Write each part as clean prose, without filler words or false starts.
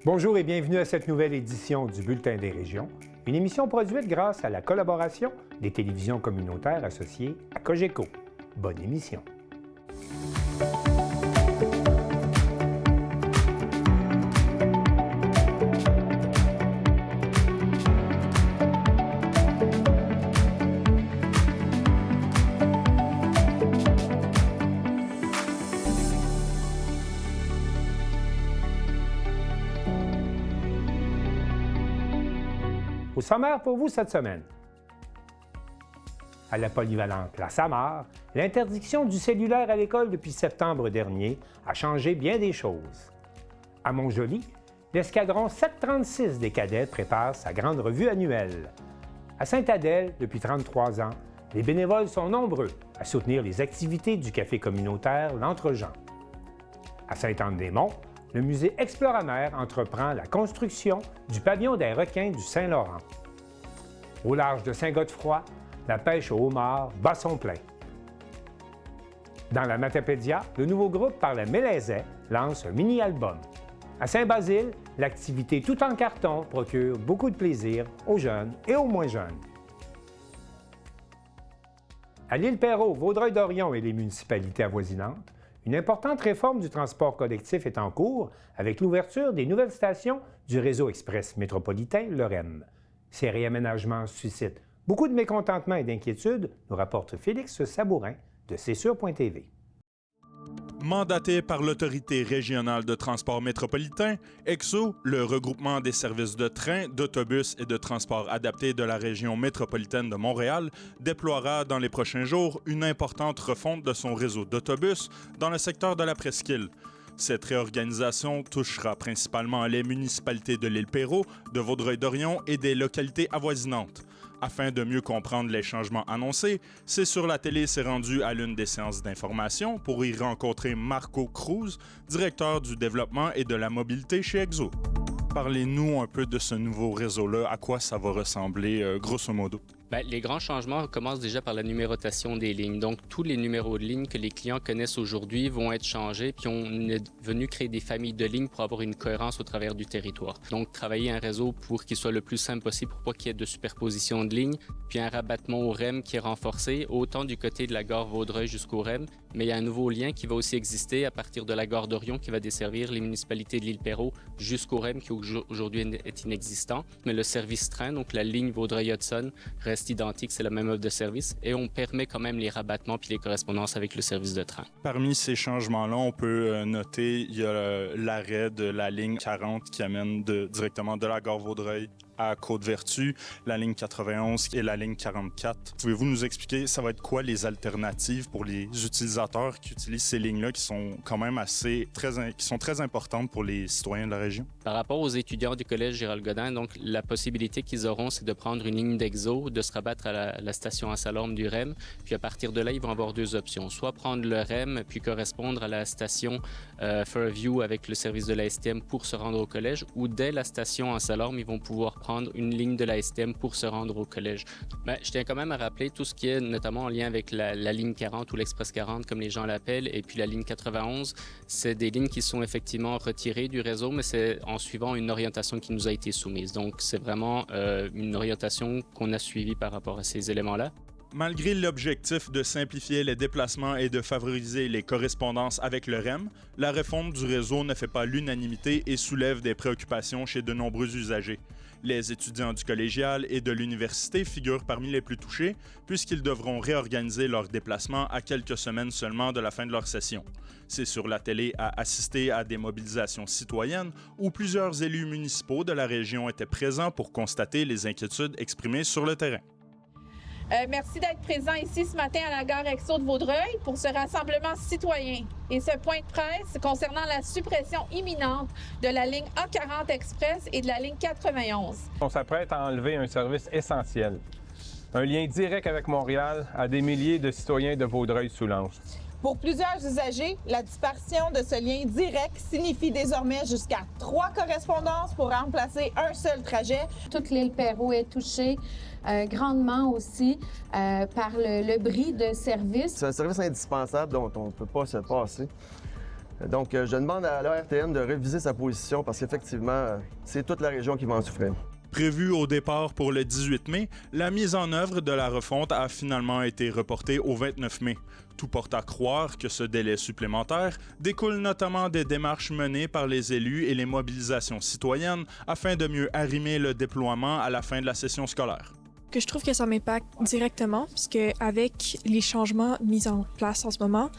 Bonjour et bienvenue à cette nouvelle édition du Bulletin des régions, une émission produite grâce à la collaboration des télévisions communautaires associées à Cogeco. Bonne émission. Au sommaire pour vous cette semaine. À la polyvalente La Samar, l'interdiction du cellulaire à l'école depuis septembre dernier a changé bien des choses. À Montjoly, l'escadron 736 des cadets prépare sa grande revue annuelle. À Sainte-Adèle, depuis 33 ans, les bénévoles sont nombreux à soutenir les activités du café communautaire L'Entre-Jean. À Sainte-Anne-des-Monts, le musée Exploramer entreprend la construction du pavillon des requins du Saint-Laurent. Au large de Saint-Godefroy, la pêche au homard bat son plein. Dans la Matapédia, le nouveau groupe Par le Mélèzet lance un mini-album. À Saint-Basile, l'activité tout en carton procure beaucoup de plaisir aux jeunes et aux moins jeunes. À l'Île-Perrot, Vaudreuil-Dorion et les municipalités avoisinantes, une importante réforme du transport collectif est en cours avec l'ouverture des nouvelles stations du réseau express métropolitain, le REM. Ces réaménagements suscitent beaucoup de mécontentement et d'inquiétude, nous rapporte Félix Sabourin de CSur.tv. Mandaté par l'Autorité régionale de transport métropolitain, EXO, le regroupement des services de train, d'autobus et de transport adaptés de la région métropolitaine de Montréal, déploiera dans les prochains jours une importante refonte de son réseau d'autobus dans le secteur de la presqu'île. Cette réorganisation touchera principalement les municipalités de l'Île-Perrot, de Vaudreuil-Dorion et des localités avoisinantes. Afin de mieux comprendre les changements annoncés, C'est sur la télé s'est rendu à l'une des séances d'information pour y rencontrer Marco Cruz, directeur du développement et de la mobilité chez EXO. Parlez-nous un peu de ce nouveau réseau-là, à quoi ça va ressembler grosso modo? Bien, les grands changements commencent déjà par la numérotation des lignes. Donc, tous les numéros de lignes que les clients connaissent aujourd'hui vont être changés, puis on est venu créer des familles de lignes pour avoir une cohérence au travers du territoire. Donc, travailler un réseau pour qu'il soit le plus simple possible, pour pas qu'il y ait de superposition de lignes, puis un rabattement au REM qui est renforcé, autant du côté de la gare Vaudreuil jusqu'au REM, mais il y a un nouveau lien qui va aussi exister à partir de la gare d'Orion qui va desservir les municipalités de l'Île-Perrot jusqu'au REM, qui aujourd'hui est inexistant. Mais le service train, donc la ligne Vaudreuil-Hudson, reste identique, c'est la même offre de service et on permet quand même les rabattements puis les correspondances avec le service de train. Parmi ces changements-là, on peut noter il y a l'arrêt de la ligne 40 qui amène directement de la gare Vaudreuil à Côte-Vertu, la ligne 91 et la ligne 44. Pouvez-vous nous expliquer, ça va être quoi les alternatives pour les utilisateurs qui utilisent ces lignes-là qui sont quand même très importantes pour les citoyens de la région? Par rapport aux étudiants du collège Gérald Godin, donc la possibilité qu'ils auront, c'est de prendre une ligne d'Exo, de se rabattre à la station à Salorme du REM, puis à partir de là, ils vont avoir deux options. Soit prendre le REM, puis correspondre à la station Fairview avec le service de la STM pour se rendre au collège, ou dès la station à Salorme, ils vont pouvoir prendre une ligne de la STM pour se rendre au collège. Bien, je tiens quand même à rappeler tout ce qui est notamment en lien avec la ligne 40 ou l'Express 40, comme les gens l'appellent, et puis la ligne 91. C'est des lignes qui sont effectivement retirées du réseau, mais c'est en suivant une orientation qui nous a été soumise. Donc, c'est vraiment une orientation qu'on a suivie par rapport à ces éléments-là. Malgré l'objectif de simplifier les déplacements et de favoriser les correspondances avec le REM, la réforme du réseau ne fait pas l'unanimité et soulève des préoccupations chez de nombreux usagers. Les étudiants du collégial et de l'université figurent parmi les plus touchés puisqu'ils devront réorganiser leurs déplacements à quelques semaines seulement de la fin de leur session. C'est sur la télé à assister à des mobilisations citoyennes où plusieurs élus municipaux de la région étaient présents pour constater les inquiétudes exprimées sur le terrain. Merci d'être présent ici ce matin à la gare EXO de Vaudreuil pour ce rassemblement citoyen et ce point de presse concernant la suppression imminente de la ligne A40 Express et de la ligne 91. On s'apprête à enlever un service essentiel, un lien direct avec Montréal à des milliers de citoyens de Vaudreuil-Soulanges. Pour plusieurs usagers, la disparition de ce lien direct signifie désormais jusqu'à 3 correspondances pour remplacer un seul trajet. Toute l'île Perrot est touchée grandement aussi par le bris de service. C'est un service indispensable dont on ne peut pas se passer. Donc, je demande à l'ARTM de réviser sa position parce qu'effectivement, c'est toute la région qui va en souffrir. Prévue au départ pour le 18 mai, la mise en œuvre de la refonte a finalement été reportée au 29 mai. Tout porte à croire que ce délai supplémentaire découle notamment des démarches menées par les élus et les mobilisations citoyennes afin de mieux arrimer le déploiement à la fin de la session scolaire. Que je trouve que ça m'impacte directement, puisque avec les changements mis en place en ce moment,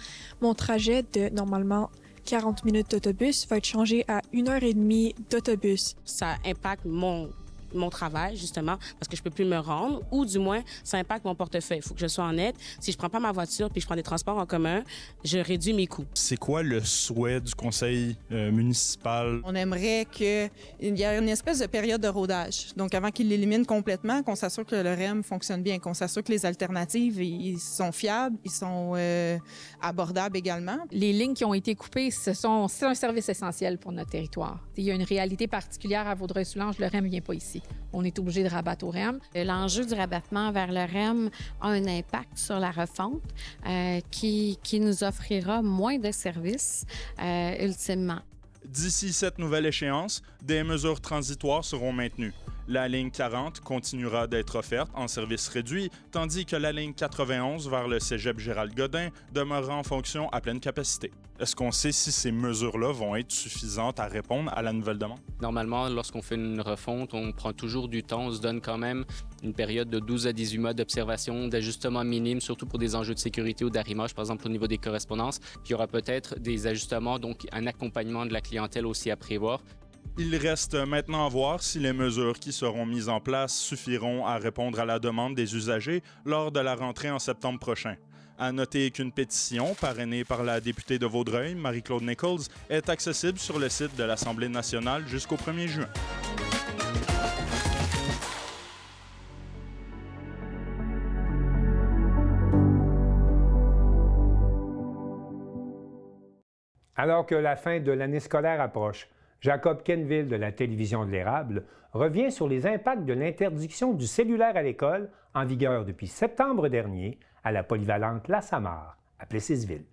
mon trajet de normalement 40 minutes d'autobus va être changé à 1h30 d'autobus. Ça impacte mon travail, justement, parce que je peux plus me rendre, ou du moins, ça impacte mon portefeuille. Il faut que je sois honnête. Si je prends pas ma voiture puis je prends des transports en commun, je réduis mes coûts. C'est quoi le souhait du conseil municipal? On aimerait qu'il y ait une espèce de période de rodage. Donc, avant qu'il l'élimine complètement, qu'on s'assure que le REM fonctionne bien, qu'on s'assure que les alternatives, ils sont fiables, ils sont abordables également. Les lignes qui ont été coupées, c'est un service essentiel pour notre territoire. Il y a une réalité particulière à Vaudreuil-Soulanges, le REM ne vient pas ici. On est obligé de rabattre au REM. L'enjeu du rabattement vers le REM a un impact sur la refonte qui nous offrira moins de services ultimement. D'ici cette nouvelle échéance, des mesures transitoires seront maintenues. La ligne 40 continuera d'être offerte en service réduit, tandis que la ligne 91 vers le cégep Gérald-Godin demeurera en fonction à pleine capacité. Est-ce qu'on sait si ces mesures-là vont être suffisantes à répondre à la nouvelle demande? Normalement, lorsqu'on fait une refonte, on prend toujours du temps. On se donne quand même une période de 12 à 18 mois d'observation, d'ajustement minime, surtout pour des enjeux de sécurité ou d'arrimage, par exemple au niveau des correspondances. Puis il y aura peut-être des ajustements, donc un accompagnement de la clientèle aussi à prévoir. Il reste maintenant à voir si les mesures qui seront mises en place suffiront à répondre à la demande des usagers lors de la rentrée en septembre prochain. À noter qu'une pétition, parrainée par la députée de Vaudreuil, Marie-Claude Nichols, est accessible sur le site de l'Assemblée nationale jusqu'au 1er juin. Alors que la fin de l'année scolaire approche, Jacob Kenville de la télévision de l'Érable revient sur les impacts de l'interdiction du cellulaire à l'école en vigueur depuis septembre dernier à la polyvalente La Samar, à Plessisville.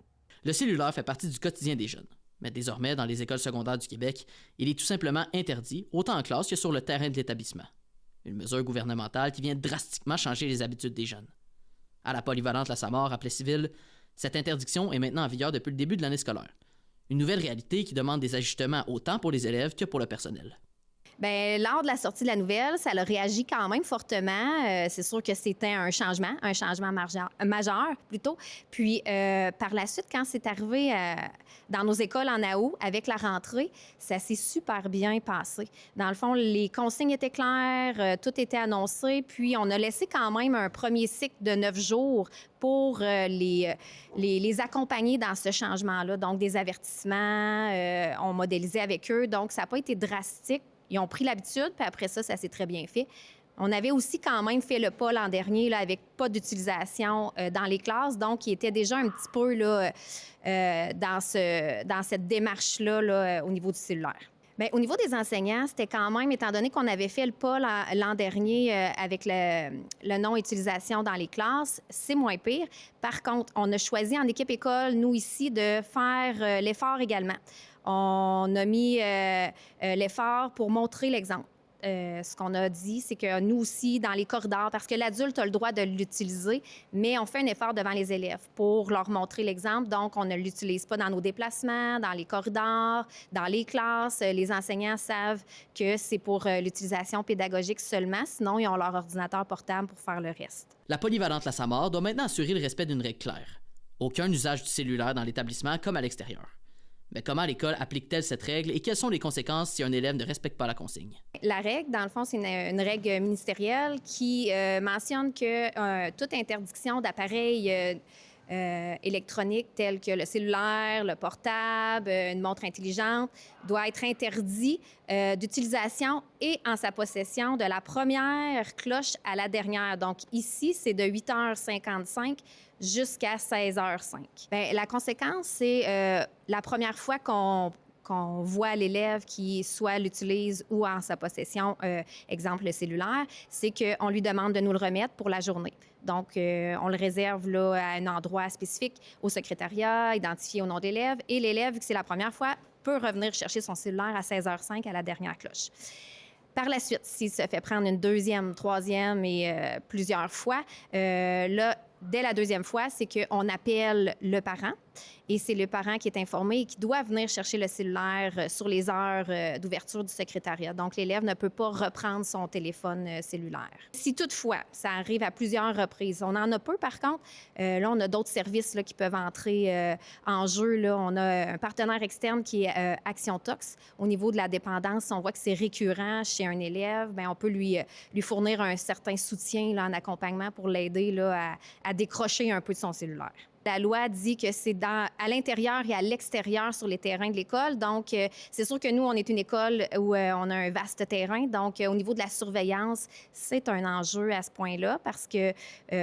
Le cellulaire fait partie du quotidien des jeunes. Mais désormais, dans les écoles secondaires du Québec, il est tout simplement interdit, autant en classe que sur le terrain de l'établissement. Une mesure gouvernementale qui vient drastiquement changer les habitudes des jeunes. À la polyvalente La Samar, à Plessisville, cette interdiction est maintenant en vigueur depuis le début de l'année scolaire. Une nouvelle réalité qui demande des ajustements autant pour les élèves que pour le personnel. Bien, lors de la sortie de la nouvelle, ça a réagi quand même fortement. C'est sûr que c'était un changement majeur plutôt. Puis, par la suite, quand c'est arrivé dans nos écoles en août, avec la rentrée, ça s'est super bien passé. Dans le fond, les consignes étaient claires, tout était annoncé, puis on a laissé quand même un premier cycle de 9 jours pour les accompagner dans ce changement-là. Donc, des avertissements, on modélisait avec eux. Donc, ça n'a pas été drastique. Ils ont pris l'habitude, puis après ça, ça s'est très bien fait. On avait aussi quand même fait le pas l'an dernier là, avec pas d'utilisation dans les classes, donc il était déjà un petit peu là, dans cette démarche-là là, au niveau du cellulaire. Bien, au niveau des enseignants, c'était quand même, étant donné qu'on avait fait le pas l'an dernier avec le non-utilisation dans les classes, c'est moins pire. Par contre, on a choisi en équipe école, nous ici, de faire l'effort également. On a mis l'effort pour montrer l'exemple. Ce qu'on a dit, c'est que nous aussi, dans les corridors, parce que l'adulte a le droit de l'utiliser, mais on fait un effort devant les élèves pour leur montrer l'exemple. Donc, on ne l'utilise pas dans nos déplacements, dans les corridors, dans les classes. Les enseignants savent que c'est pour l'utilisation pédagogique seulement. Sinon, ils ont leur ordinateur portable pour faire le reste. La polyvalente La Samar doit maintenant assurer le respect d'une règle claire. Aucun usage du cellulaire dans l'établissement comme à l'extérieur. Mais comment l'école applique-t-elle cette règle et quelles sont les conséquences si un élève ne respecte pas la consigne? La règle, dans le fond, c'est une règle ministérielle qui mentionne que toute interdiction d'appareils électroniques tels que le cellulaire, le portable, une montre intelligente, doit être interdit d'utilisation et en sa possession de la première cloche à la dernière. Donc ici, c'est de 8h55 jusqu'à 16h05. Bien, la conséquence, c'est la première fois qu'on qu'on voit l'élève qui soit l'utilise ou en sa possession, exemple le cellulaire, c'est qu'on lui demande de nous le remettre pour la journée. Donc, on le réserve là, à un endroit spécifique au secrétariat, identifié au nom de l'élève. Et l'élève, vu que c'est la première fois, peut revenir chercher son cellulaire à 16h05 à la dernière cloche. Par la suite, s'il se fait prendre une deuxième, troisième et plusieurs fois, là, dès la deuxième fois, c'est qu'on appelle le parent et c'est le parent qui est informé et qui doit venir chercher le cellulaire sur les heures d'ouverture du secrétariat. Donc, l'élève ne peut pas reprendre son téléphone cellulaire. Si toutefois, ça arrive à plusieurs reprises, on en a peu par contre, là, on a d'autres services là, qui peuvent entrer en jeu. Là. On a un partenaire externe qui est Action Tox. Au niveau de la dépendance, on voit que c'est récurrent chez un élève, bien, on peut lui fournir un certain soutien là, en accompagnement pour l'aider là, à décrocher un peu de son cellulaire. La loi dit que c'est à l'intérieur et à l'extérieur sur les terrains de l'école. Donc, c'est sûr que nous, on est une école où on a un vaste terrain. Donc, au niveau de la surveillance, c'est un enjeu à ce point-là parce que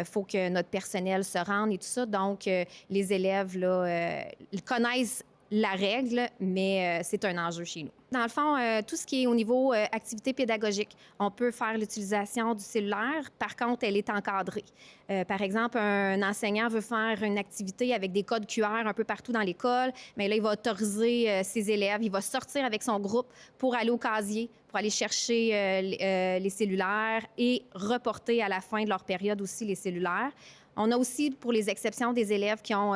faut que notre personnel se rende et tout ça. Donc, les élèves là, ils connaissent la règle, mais c'est un enjeu chez nous. Dans le fond, tout ce qui est au niveau activité pédagogique, on peut faire l'utilisation du cellulaire. Par contre, elle est encadrée. Par exemple, un enseignant veut faire une activité avec des codes QR un peu partout dans l'école, mais là, il va autoriser ses élèves, il va sortir avec son groupe pour aller au casier, pour aller chercher les cellulaires et reporter à la fin de leur période aussi les cellulaires. On a aussi, pour les exceptions des élèves qui ont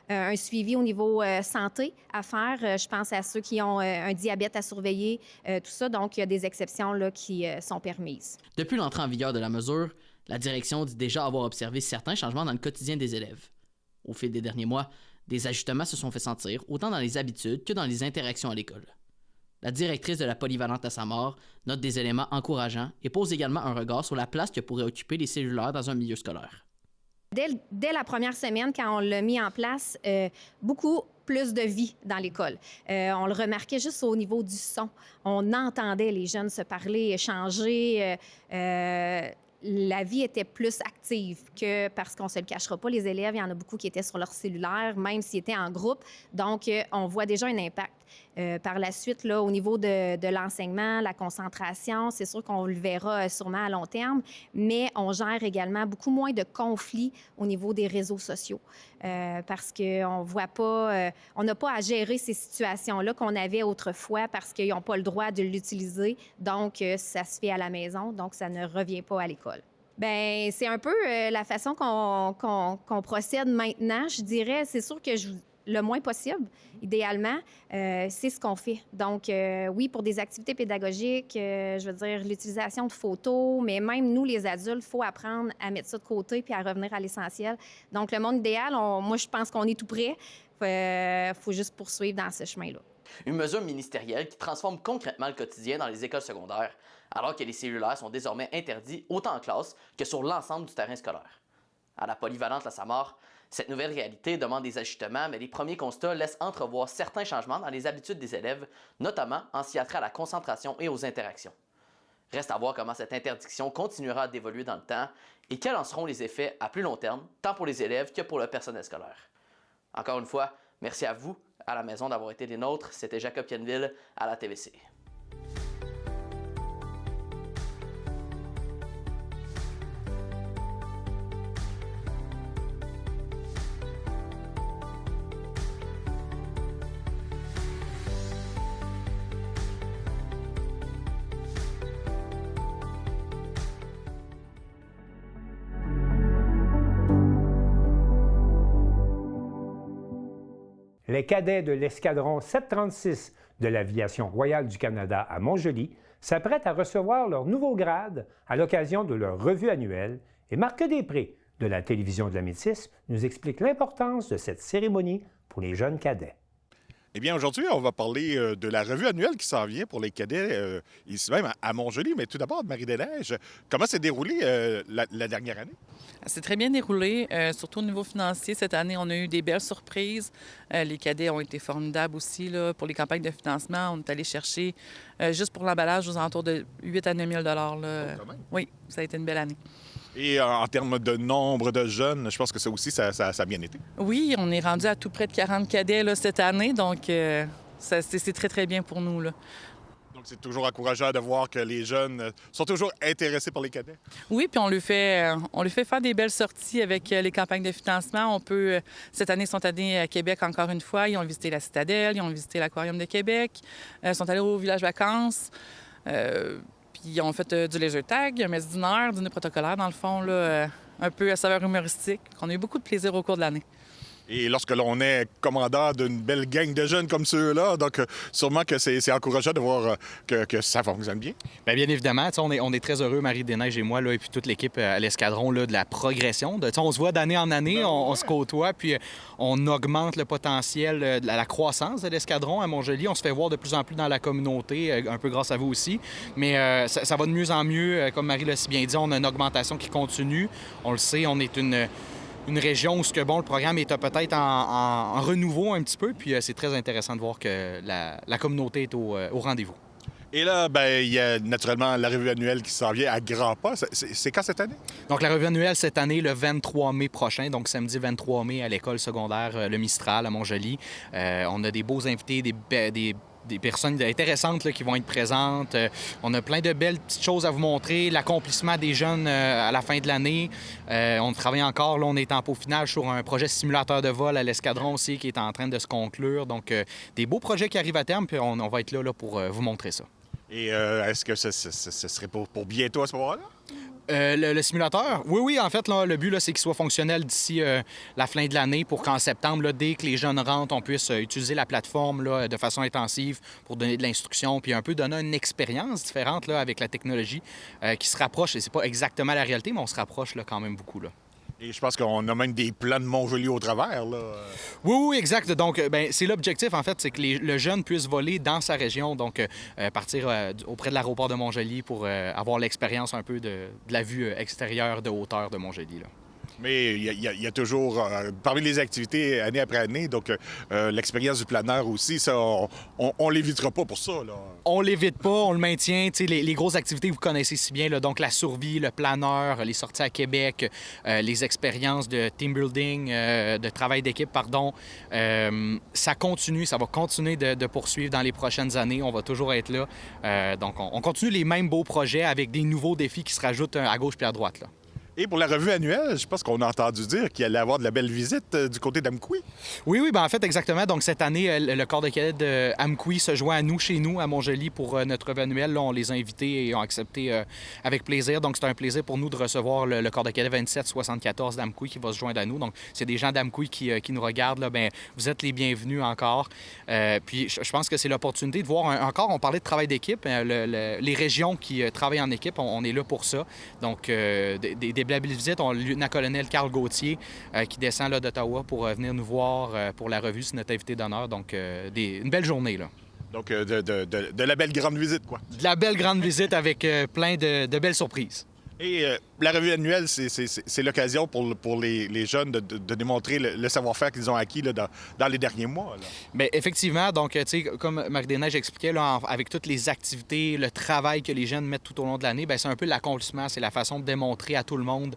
un suivi au niveau santé à faire, je pense à ceux qui ont un diabète à surveiller, tout ça. Donc, il y a des exceptions là, qui sont permises. Depuis l'entrée en vigueur de la mesure, la direction dit déjà avoir observé certains changements dans le quotidien des élèves. Au fil des derniers mois, des ajustements se sont fait sentir, autant dans les habitudes que dans les interactions à l'école. La directrice de la polyvalente à Saint-Maur note des éléments encourageants et pose également un regard sur la place que pourraient occuper les cellulaires dans un milieu scolaire. Dès la première semaine, quand on l'a mis en place, beaucoup plus de vie dans l'école. On le remarquait juste au niveau du son. On entendait les jeunes se parler, échanger. La vie était plus active que, parce qu'on ne se le cachera pas, les élèves, il y en a beaucoup qui étaient sur leur cellulaire, même s'ils étaient en groupe. Donc, on voit déjà un impact. Par la suite, là, au niveau de l'enseignement, la concentration, c'est sûr qu'on le verra sûrement à long terme, mais on gère également beaucoup moins de conflits au niveau des réseaux sociaux parce qu'on voit pas, on n'a pas à gérer ces situations-là qu'on avait autrefois parce qu'ils n'ont pas le droit de l'utiliser. Donc, ça se fait à la maison, donc ça ne revient pas à l'école. Bien, c'est un peu la façon qu'on procède maintenant. Je dirais, c'est sûr que le moins possible, idéalement, c'est ce qu'on fait. Donc, oui, pour des activités pédagogiques, je veux dire, l'utilisation de photos, mais même nous, les adultes, il faut apprendre à mettre ça de côté puis à revenir à l'essentiel. Donc, le monde idéal, moi, je pense qu'on est tout prêt. Faut juste poursuivre dans ce chemin-là. Une mesure ministérielle qui transforme concrètement le quotidien dans les écoles secondaires, alors que les cellulaires sont désormais interdits autant en classe que sur l'ensemble du terrain scolaire. À la polyvalente La Saint-Maur, cette nouvelle réalité demande des ajustements, mais les premiers constats laissent entrevoir certains changements dans les habitudes des élèves, notamment en ce qui a trait à la concentration et aux interactions. Reste à voir comment cette interdiction continuera d'évoluer dans le temps et quels en seront les effets à plus long terme, tant pour les élèves que pour le personnel scolaire. Encore une fois, merci à vous, à la maison, d'avoir été des nôtres. C'était Jacob Pienville à la TVC. Les cadets de l'escadron 736 de l'Aviation royale du Canada à Montjoly s'apprêtent à recevoir leur nouveau grade à l'occasion de leur revue annuelle et Marc Després de la télévision de la Métis nous explique l'importance de cette cérémonie pour les jeunes cadets. Eh bien, aujourd'hui, on va parler de la revue annuelle qui s'en vient pour les cadets ici même à Montjoly. Mais tout d'abord, Marie-Des-Neiges, comment s'est déroulée la dernière année? C'est très bien déroulé, surtout au niveau financier. Cette année, on a eu des belles surprises. Les cadets ont été formidables aussi là, pour les campagnes de financement. On est allé chercher, juste pour l'emballage, aux alentours de 8 à 9 000 là. Oui, ça a été une belle année. Et en termes de nombre de jeunes, je pense que ça aussi, ça a bien été. Oui, on est rendu à tout près de 40 cadets là, cette année, donc C'est très, très bien pour nous, là. Donc, c'est toujours encourageant de voir que les jeunes sont toujours intéressés par les cadets. Oui, puis on lui fait faire des belles sorties avec les campagnes de financement. Cette année, ils sont allés à Québec encore une fois. Ils ont visité la Citadelle, ils ont visité l'Aquarium de Québec, ils sont allés au village vacances. Puis ils ont fait du laser tag, un messe dîner protocolaire, dans le fond, là, un peu à saveur humoristique. On a eu beaucoup de plaisir au cours de l'année. Et lorsque l'on est commandant d'une belle gang de jeunes comme ceux-là, donc sûrement que c'est encourageant de voir que ça fonctionne bien. Bien évidemment, on est très heureux, Marie-Desneiges et moi, là, et puis toute l'équipe à l'escadron, là, de la progression. On se voit d'année en année, on se côtoie, puis on augmente le potentiel, la croissance de l'escadron à Montjoly. On se fait voir de plus en plus dans la communauté, un peu grâce à vous aussi. Mais ça va de mieux en mieux. Comme Marie l'a si bien dit, on a une augmentation qui continue. On le sait, on est une région où le programme est peut-être en renouveau un petit peu, puis c'est très intéressant de voir que la communauté est au rendez-vous. Et là, il y a naturellement la revue annuelle qui s'en vient à grands pas. C'est quand cette année? Donc, la revue annuelle cette année, le 23 mai prochain, donc samedi 23 mai à l'école secondaire Le Mistral à Montjoly. On a des beaux invités, des personnes intéressantes là, qui vont être présentes. On a plein de belles petites choses à vous montrer. L'accomplissement des jeunes à la fin de l'année. On travaille encore. Là, on est en peaufinage sur un projet simulateur de vol à l'escadron aussi qui est en train de se conclure. Donc, des beaux projets qui arrivent à terme, puis on va être là pour vous montrer ça. Et est-ce que ce serait pour bientôt à ce moment-là? Le simulateur? Oui, en fait, là, le but, là, c'est qu'il soit fonctionnel d'ici la fin de l'année pour qu'en septembre, là, dès que les jeunes rentrent, on puisse utiliser la plateforme là, de façon intensive pour donner de l'instruction puis un peu donner une expérience différente là, avec la technologie qui se rapproche. Et c'est pas exactement la réalité, mais on se rapproche là, quand même beaucoup. Là. Et je pense qu'on a même des plans de Montjoly au travers, là. Oui, exact. Donc, c'est l'objectif, en fait, c'est que le jeune puisse voler dans sa région, donc partir auprès de l'aéroport de Montjoly pour avoir l'expérience un peu de la vue extérieure de hauteur de Montjoly, là. Mais il y a toujours, parmi les activités année après année, donc l'expérience du planeur aussi, ça, on l'évitera pas pour ça, là. On l'évite pas, on le maintient. Les grosses activités, vous connaissez si bien, là, donc la survie, le planeur, les sorties à Québec, les expériences de team building, de travail d'équipe, pardon. Ça continue, ça va continuer de poursuivre dans les prochaines années. On va toujours être là. Donc, on continue les mêmes beaux projets avec des nouveaux défis qui se rajoutent à gauche puis à droite, là. Et pour la revue annuelle, je pense qu'on a entendu dire qu'il allait avoir de la belle visite du côté d'Amqui. Oui, en fait, exactement. Donc, cette année, le corps de cadets d'Amqui se joint à nous, chez nous, à Montjoly, pour notre revue annuelle. Là, on les a invités et ont accepté avec plaisir. Donc, c'est un plaisir pour nous de recevoir le corps de cadets 2774 d'Amqui qui va se joindre à nous. Donc, c'est des gens d'Amqui qui nous regardent. Là. Bien, vous êtes les bienvenus encore. Puis, je pense que c'est l'opportunité de voir encore, on parlait de travail d'équipe. Les régions qui travaillent en équipe, on est là pour ça. Donc, des belles visites. On a le lieutenant-colonel Carl Gauthier qui descend là, d'Ottawa pour venir nous voir pour la revue. C'est notre invité d'honneur. Donc, une belle journée, là. Donc, de la belle grande visite, quoi. De la belle grande visite avec plein de belles surprises. Et la revue annuelle, c'est l'occasion pour les jeunes de démontrer le savoir-faire qu'ils ont acquis là, dans les derniers mois. Là. Bien, effectivement. Donc, tu sais, comme Marie-Desneiges expliquait, là, avec toutes les activités, le travail que les jeunes mettent tout au long de l'année, bien, c'est un peu l'accomplissement. C'est la façon de démontrer à tout le monde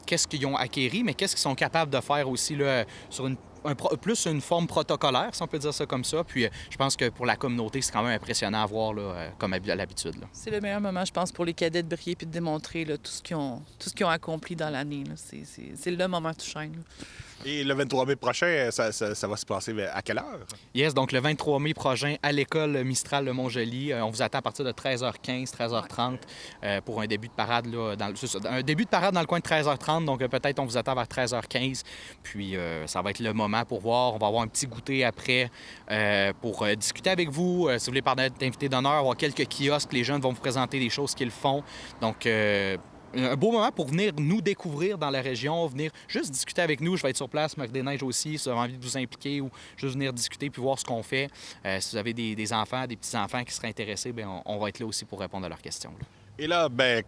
qu'est-ce qu'ils ont acquéri, mais qu'est-ce qu'ils sont capables de faire aussi là, sur plus une forme protocolaire, si on peut dire ça comme ça. Puis je pense que pour la communauté, c'est quand même impressionnant à voir, là, comme à l'habitude. Là. C'est le meilleur moment, je pense, pour les cadets de briller et de démontrer là, tout ce qu'ils ont accompli dans l'année. C'est le moment tout chaîne. Et le 23 mai prochain, ça va se passer à quelle heure? Yes, donc le 23 mai prochain, à l'école Mistral de Montjoly. On vous attend à partir de 13h15, 13h30 pour un début de parade. Là, un début de parade dans le coin de 13h30, donc peut-être on vous attend vers 13h15. Puis ça va être le moment pour voir. On va avoir un petit goûter après pour discuter avec vous. Si vous voulez parler d'invité d'honneur, avoir quelques kiosques. Les jeunes vont vous présenter des choses qu'ils font. Donc... un beau moment pour venir nous découvrir dans la région, venir juste discuter avec nous. Je vais être sur place, Marie-Desneiges aussi, si vous avez envie de vous impliquer ou juste venir discuter puis voir ce qu'on fait. Si vous avez des enfants, des petits-enfants qui seraient intéressés, bien, on va être là aussi pour répondre à leurs questions. Là. Et là, bien,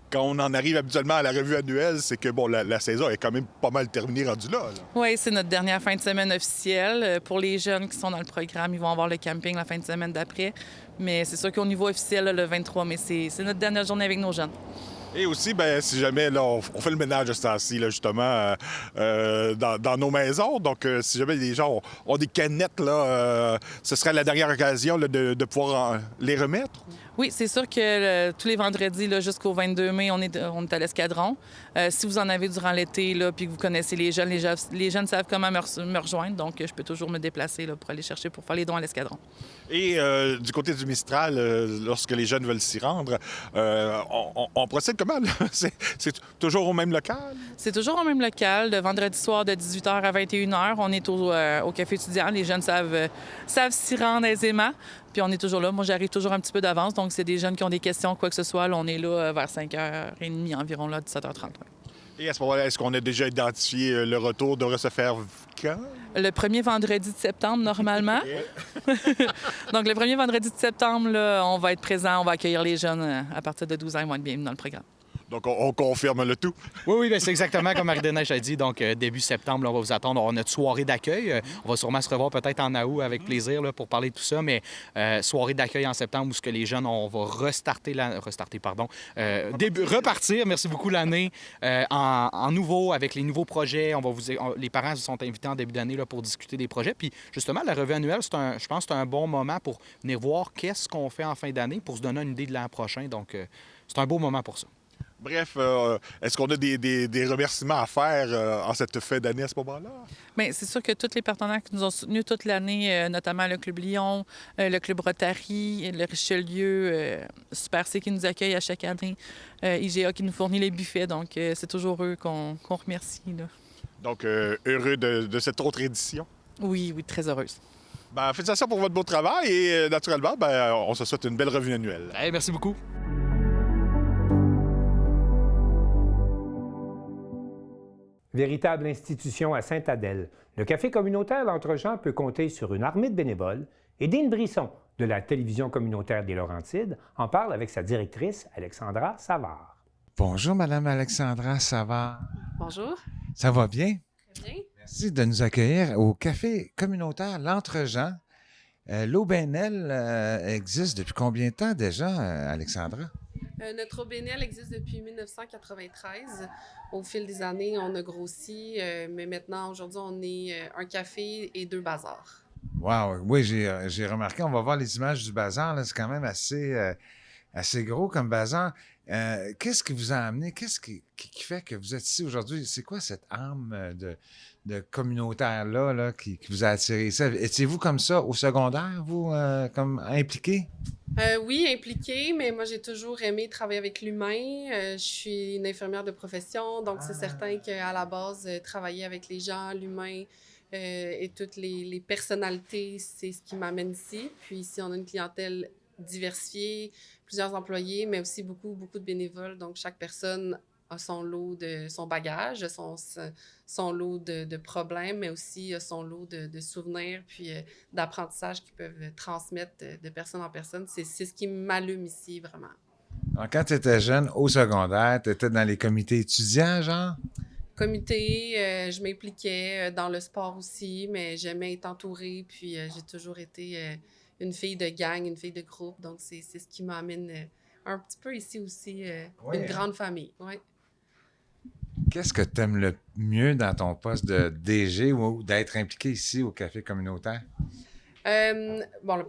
quand on en arrive habituellement à la revue annuelle, c'est que bon, la saison est quand même pas mal terminée rendue là. Oui, c'est notre dernière fin de semaine officielle. Pour les jeunes qui sont dans le programme, ils vont avoir le camping la fin de semaine d'après. Mais c'est sûr qu'au niveau officiel, là, le 23 mai, c'est notre dernière journée avec nos jeunes. Et aussi, ben, si jamais là, on fait le ménage de ce temps-ci, là, justement, dans nos maisons. Donc, si jamais les gens ont des canettes, là, ce serait la dernière occasion là, de pouvoir les remettre. Oui, c'est sûr que tous les vendredis là, jusqu'au 22 mai, on est à l'Escadron. Si vous en avez durant l'été là, puis que vous connaissez les jeunes savent comment me rejoindre. Donc, je peux toujours me déplacer là, pour aller chercher pour faire les dons à l'Escadron. Et du côté du Mistral, lorsque les jeunes veulent s'y rendre, on procède comment? Là? C'est toujours au même local? C'est toujours au même local, le vendredi soir de 18h à 21h. On est au café étudiant. Les jeunes savent s'y rendre aisément. Puis on est toujours là. Moi, j'arrive toujours un petit peu d'avance. Donc, c'est des jeunes qui ont des questions, quoi que ce soit. Là, on est là vers 5h30 environ, là, 17h30. Ouais. Et à ce moment-là, est-ce qu'on a déjà identifié le retour devrait se faire quand? Le premier vendredi de septembre, normalement. Donc, le premier vendredi de septembre, là, on va être présent, on va accueillir les jeunes à partir de 12 ans, ils vont être bienvenus dans le programme. Donc, on confirme le tout? Oui, bien, c'est exactement comme Marie-Deneige a dit. Donc, début septembre, là, on va vous attendre. On a notre soirée d'accueil. On va sûrement se revoir peut-être en août avec plaisir là, pour parler de tout ça. Mais soirée d'accueil en septembre où ce que les jeunes, on va repartir, merci beaucoup, l'année en nouveau avec les nouveaux projets. Les parents sont invités en début d'année là, pour discuter des projets. Puis, justement, la revue annuelle, je pense que c'est un bon moment pour venir voir qu'est-ce qu'on fait en fin d'année pour se donner une idée de l'an prochain. Donc, c'est un beau moment pour ça. Bref, est-ce qu'on a des remerciements à faire en cette fin d'année à ce moment-là? Bien, c'est sûr que tous les partenaires qui nous ont soutenus toute l'année, notamment le Club Lyon, le Club Rotary, le Richelieu, Super C qui nous accueille à chaque année, IGA qui nous fournit les buffets. Donc, c'est toujours eux qu'on remercie. Là. Donc, heureux de cette autre édition? Oui, très heureuse. Ben, félicitations pour votre beau travail et naturellement, ben, on se souhaite une belle revue annuelle. Hey, merci beaucoup. Véritable institution à Sainte-Adèle, le café communautaire L'Entregent peut compter sur une armée de bénévoles et Dean Brisson de la télévision communautaire des Laurentides en parle avec sa directrice Alexandra Savard. Bonjour, Madame Alexandra Savard. Bonjour. Ça va bien? Très bien. Merci de nous accueillir au café communautaire L'Entregent. L'OBNL existe depuis combien de temps déjà, Alexandra? Notre OBNL existe depuis 1993. Au fil des années, on a grossi, mais maintenant, aujourd'hui, on est un café et 2 bazars. Wow! Oui, j'ai remarqué, on va voir les images du bazar, là, c'est quand même assez gros comme bazar. Qu'est-ce qui vous a amené? Qu'est-ce qui fait que vous êtes ici aujourd'hui? C'est quoi cette âme de communautaire-là là, qui vous a attiré ici? Étiez-vous comme ça au secondaire, vous, comme impliqué? Oui, impliquée, mais moi, j'ai toujours aimé travailler avec l'humain. Je suis une infirmière de profession, donc c'est certain qu'à la base, travailler avec les gens, l'humain et toutes les personnalités, c'est ce qui m'amène ici. Puis ici, on a une clientèle diversifiée, plusieurs employés, mais aussi beaucoup de bénévoles. Donc, chaque personne a son lot de son bagage, son lot de problèmes, mais aussi son lot de souvenirs puis d'apprentissage qu'ils peuvent transmettre de personne en personne. C'est ce qui m'allume ici, vraiment. Alors, quand tu étais jeune, au secondaire, tu étais dans les comités étudiants, genre? Comité, je m'impliquais dans le sport aussi, mais j'aimais être entourée, puis j'ai toujours été une fille de gang, une fille de groupe, donc c'est ce qui m'amène un petit peu ici aussi, une grande famille, oui. Qu'est-ce que tu aimes le mieux dans ton poste de DG ou d'être impliqué ici au café communautaire?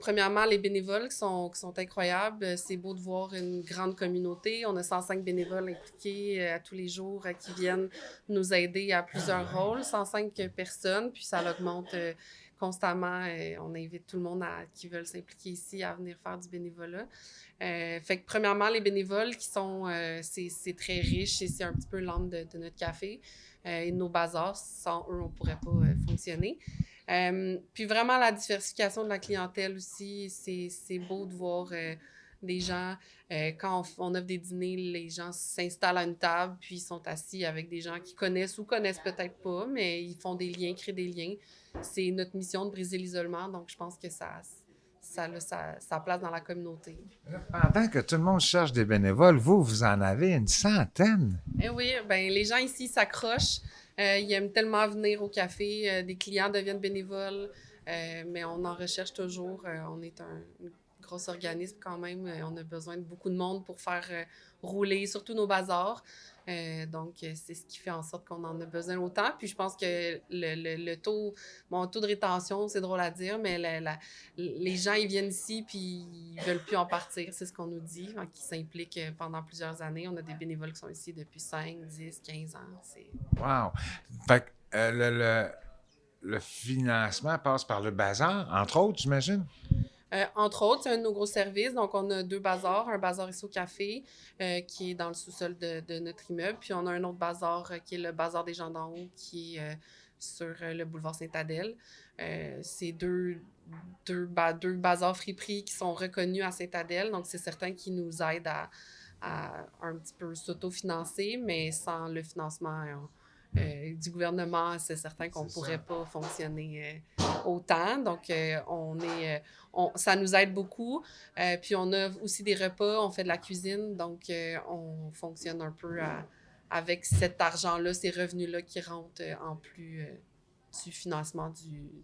Premièrement, les bénévoles qui sont incroyables. C'est beau de voir une grande communauté. On a 105 bénévoles impliqués à tous les jours qui viennent nous aider à plusieurs rôles. 105 personnes, puis ça augmente constamment. On invite tout le monde qui veulent s'impliquer ici à venir faire du bénévolat. Fait que premièrement, les bénévoles qui sont, c'est très riche et c'est un petit peu l'âme de notre café. Et nos bazars, sans eux, on ne pourrait pas fonctionner. Puis vraiment, la diversification de la clientèle aussi, c'est beau de voir des gens, quand on offre des dîners, les gens s'installent à une table, puis ils sont assis avec des gens qui connaissent ou connaissent peut-être pas, mais ils font des liens, créent des liens. C'est notre mission de briser l'isolement, donc je pense que ça a sa place dans la communauté. Pendant que tout le monde cherche des bénévoles, vous en avez une centaine. Eh oui, ben les gens ici s'accrochent. Ils aiment tellement venir au café. Des clients deviennent bénévoles, mais on en recherche toujours. On est une gros organisme quand même. On a besoin de beaucoup de monde pour faire rouler surtout nos bazars. Donc, c'est ce qui fait en sorte qu'on en a besoin autant. Puis, je pense que le taux, mon taux de rétention, c'est drôle à dire, mais les gens, ils viennent ici puis ils veulent plus en partir. C'est ce qu'on nous dit, hein, qui s'impliquent pendant plusieurs années. On a des bénévoles qui sont ici depuis 5, 10, 15 ans. Wow! Fait que le financement passe par le bazar, entre autres, j'imagine? Entre autres, c'est un de nos gros services. Donc, on a 2 bazars. Un bazar ici au café, qui est dans le sous-sol de notre immeuble. Puis, on a un autre bazar qui est le bazar des gens d'en haut, qui est sur le boulevard Sainte-Adèle. C'est deux bazars friperies qui sont reconnus à Sainte-Adèle. Donc, c'est certains qui nous aident à un petit peu s'autofinancer, mais sans le financement du gouvernement, c'est certain qu'on ne pourrait pas fonctionner autant. Donc, ça nous aide beaucoup. Puis, on a aussi des repas, on fait de la cuisine. Donc, on fonctionne un peu avec cet argent-là, ces revenus-là qui rentrent en plus du financement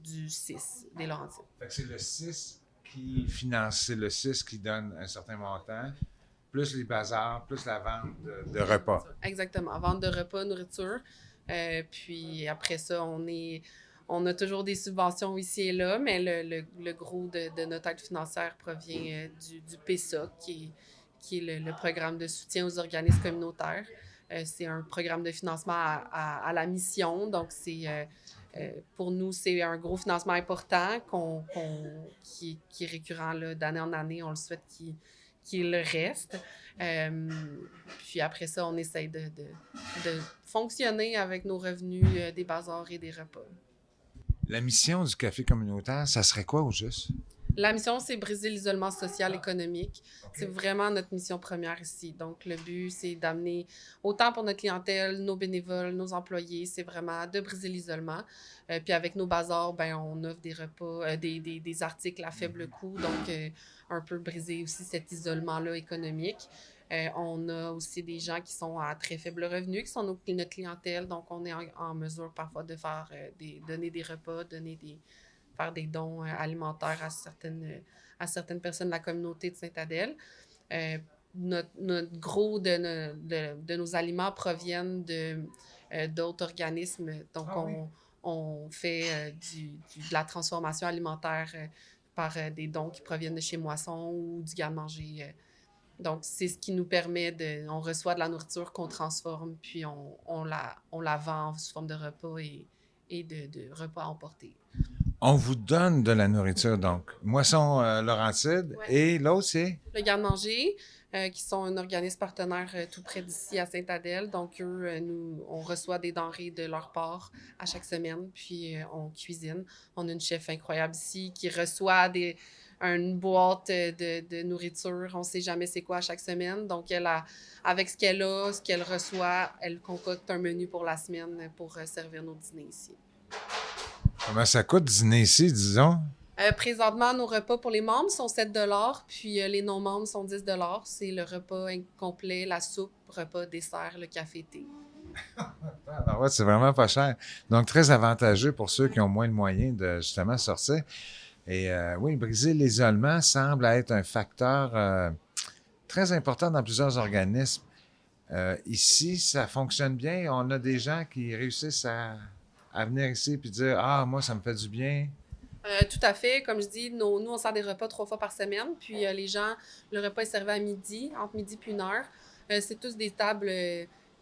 du CIS des Laurentides. Fait que c'est le CIS qui finance, c'est le CIS qui donne un certain montant, plus les bazars, plus la vente de repas. Exactement. Vente de repas, nourriture. Puis après ça, on a toujours des subventions ici et là, mais le gros de notre aide financière provient du PESA, qui est le programme de soutien aux organismes communautaires. C'est un programme de financement à la mission. Donc, pour nous, c'est un gros financement important qui est récurrent là, d'année en année. On le souhaite qu'il reste. Puis après ça, on essaye de fonctionner avec nos revenus des bazars et des repas. La mission du café communautaire, ça serait quoi au juste? La mission, c'est briser l'isolement social économique. Okay. C'est vraiment notre mission première ici. Donc, le but, c'est d'amener, autant pour notre clientèle, nos bénévoles, nos employés, c'est vraiment de briser l'isolement. Puis avec nos bazars, ben, on offre des repas, des articles à faible coût, donc un peu briser aussi cet isolement-là économique. On a aussi des gens qui sont à très faible revenu, qui sont notre clientèle, donc on est en mesure parfois de faire donner des repas, faire des dons alimentaires à certaines personnes de la communauté de Sainte-Adèle. Notre gros de nos aliments proviennent d'autres organismes. Donc, on fait de la transformation alimentaire par des dons qui proviennent de chez Moisson ou du garde-manger. Donc, c'est ce qui nous permet on reçoit de la nourriture qu'on transforme, puis on la vend sous forme de repas et de repas à emporter. On vous donne de la nourriture, donc. Moisson Laurentide. Ouais. Et l'autre, c'est? Le garde-manger, qui sont un organisme partenaire tout près d'ici à Sainte-Adèle. Donc, eux, on reçoit des denrées de leur part à chaque semaine, puis on cuisine. On a une chef incroyable ici qui reçoit une boîte de nourriture. On ne sait jamais c'est quoi à chaque semaine. Donc, avec ce qu'elle a, ce qu'elle reçoit, elle concocte un menu pour la semaine pour servir nos dîners ici. Comment ça coûte dîner ici, disons? Présentement, nos repas pour les membres sont 7 $, puis les non-membres sont 10 $. C'est le repas complet, la soupe, repas, dessert, le café, thé. Ouais, c'est vraiment pas cher. Donc, très avantageux pour ceux qui ont moins de moyens de justement sortir. Et oui, briser l'isolement semble être un facteur très important dans plusieurs organismes. Ici, ça fonctionne bien. On a des gens qui réussissent à venir ici et dire « Ah, moi, ça me fait du bien ». Tout à fait. Comme je dis, nous, on sert des repas 3 fois par semaine. Puis les gens, le repas est servi à midi, entre midi puis 1h. C'est tous des tables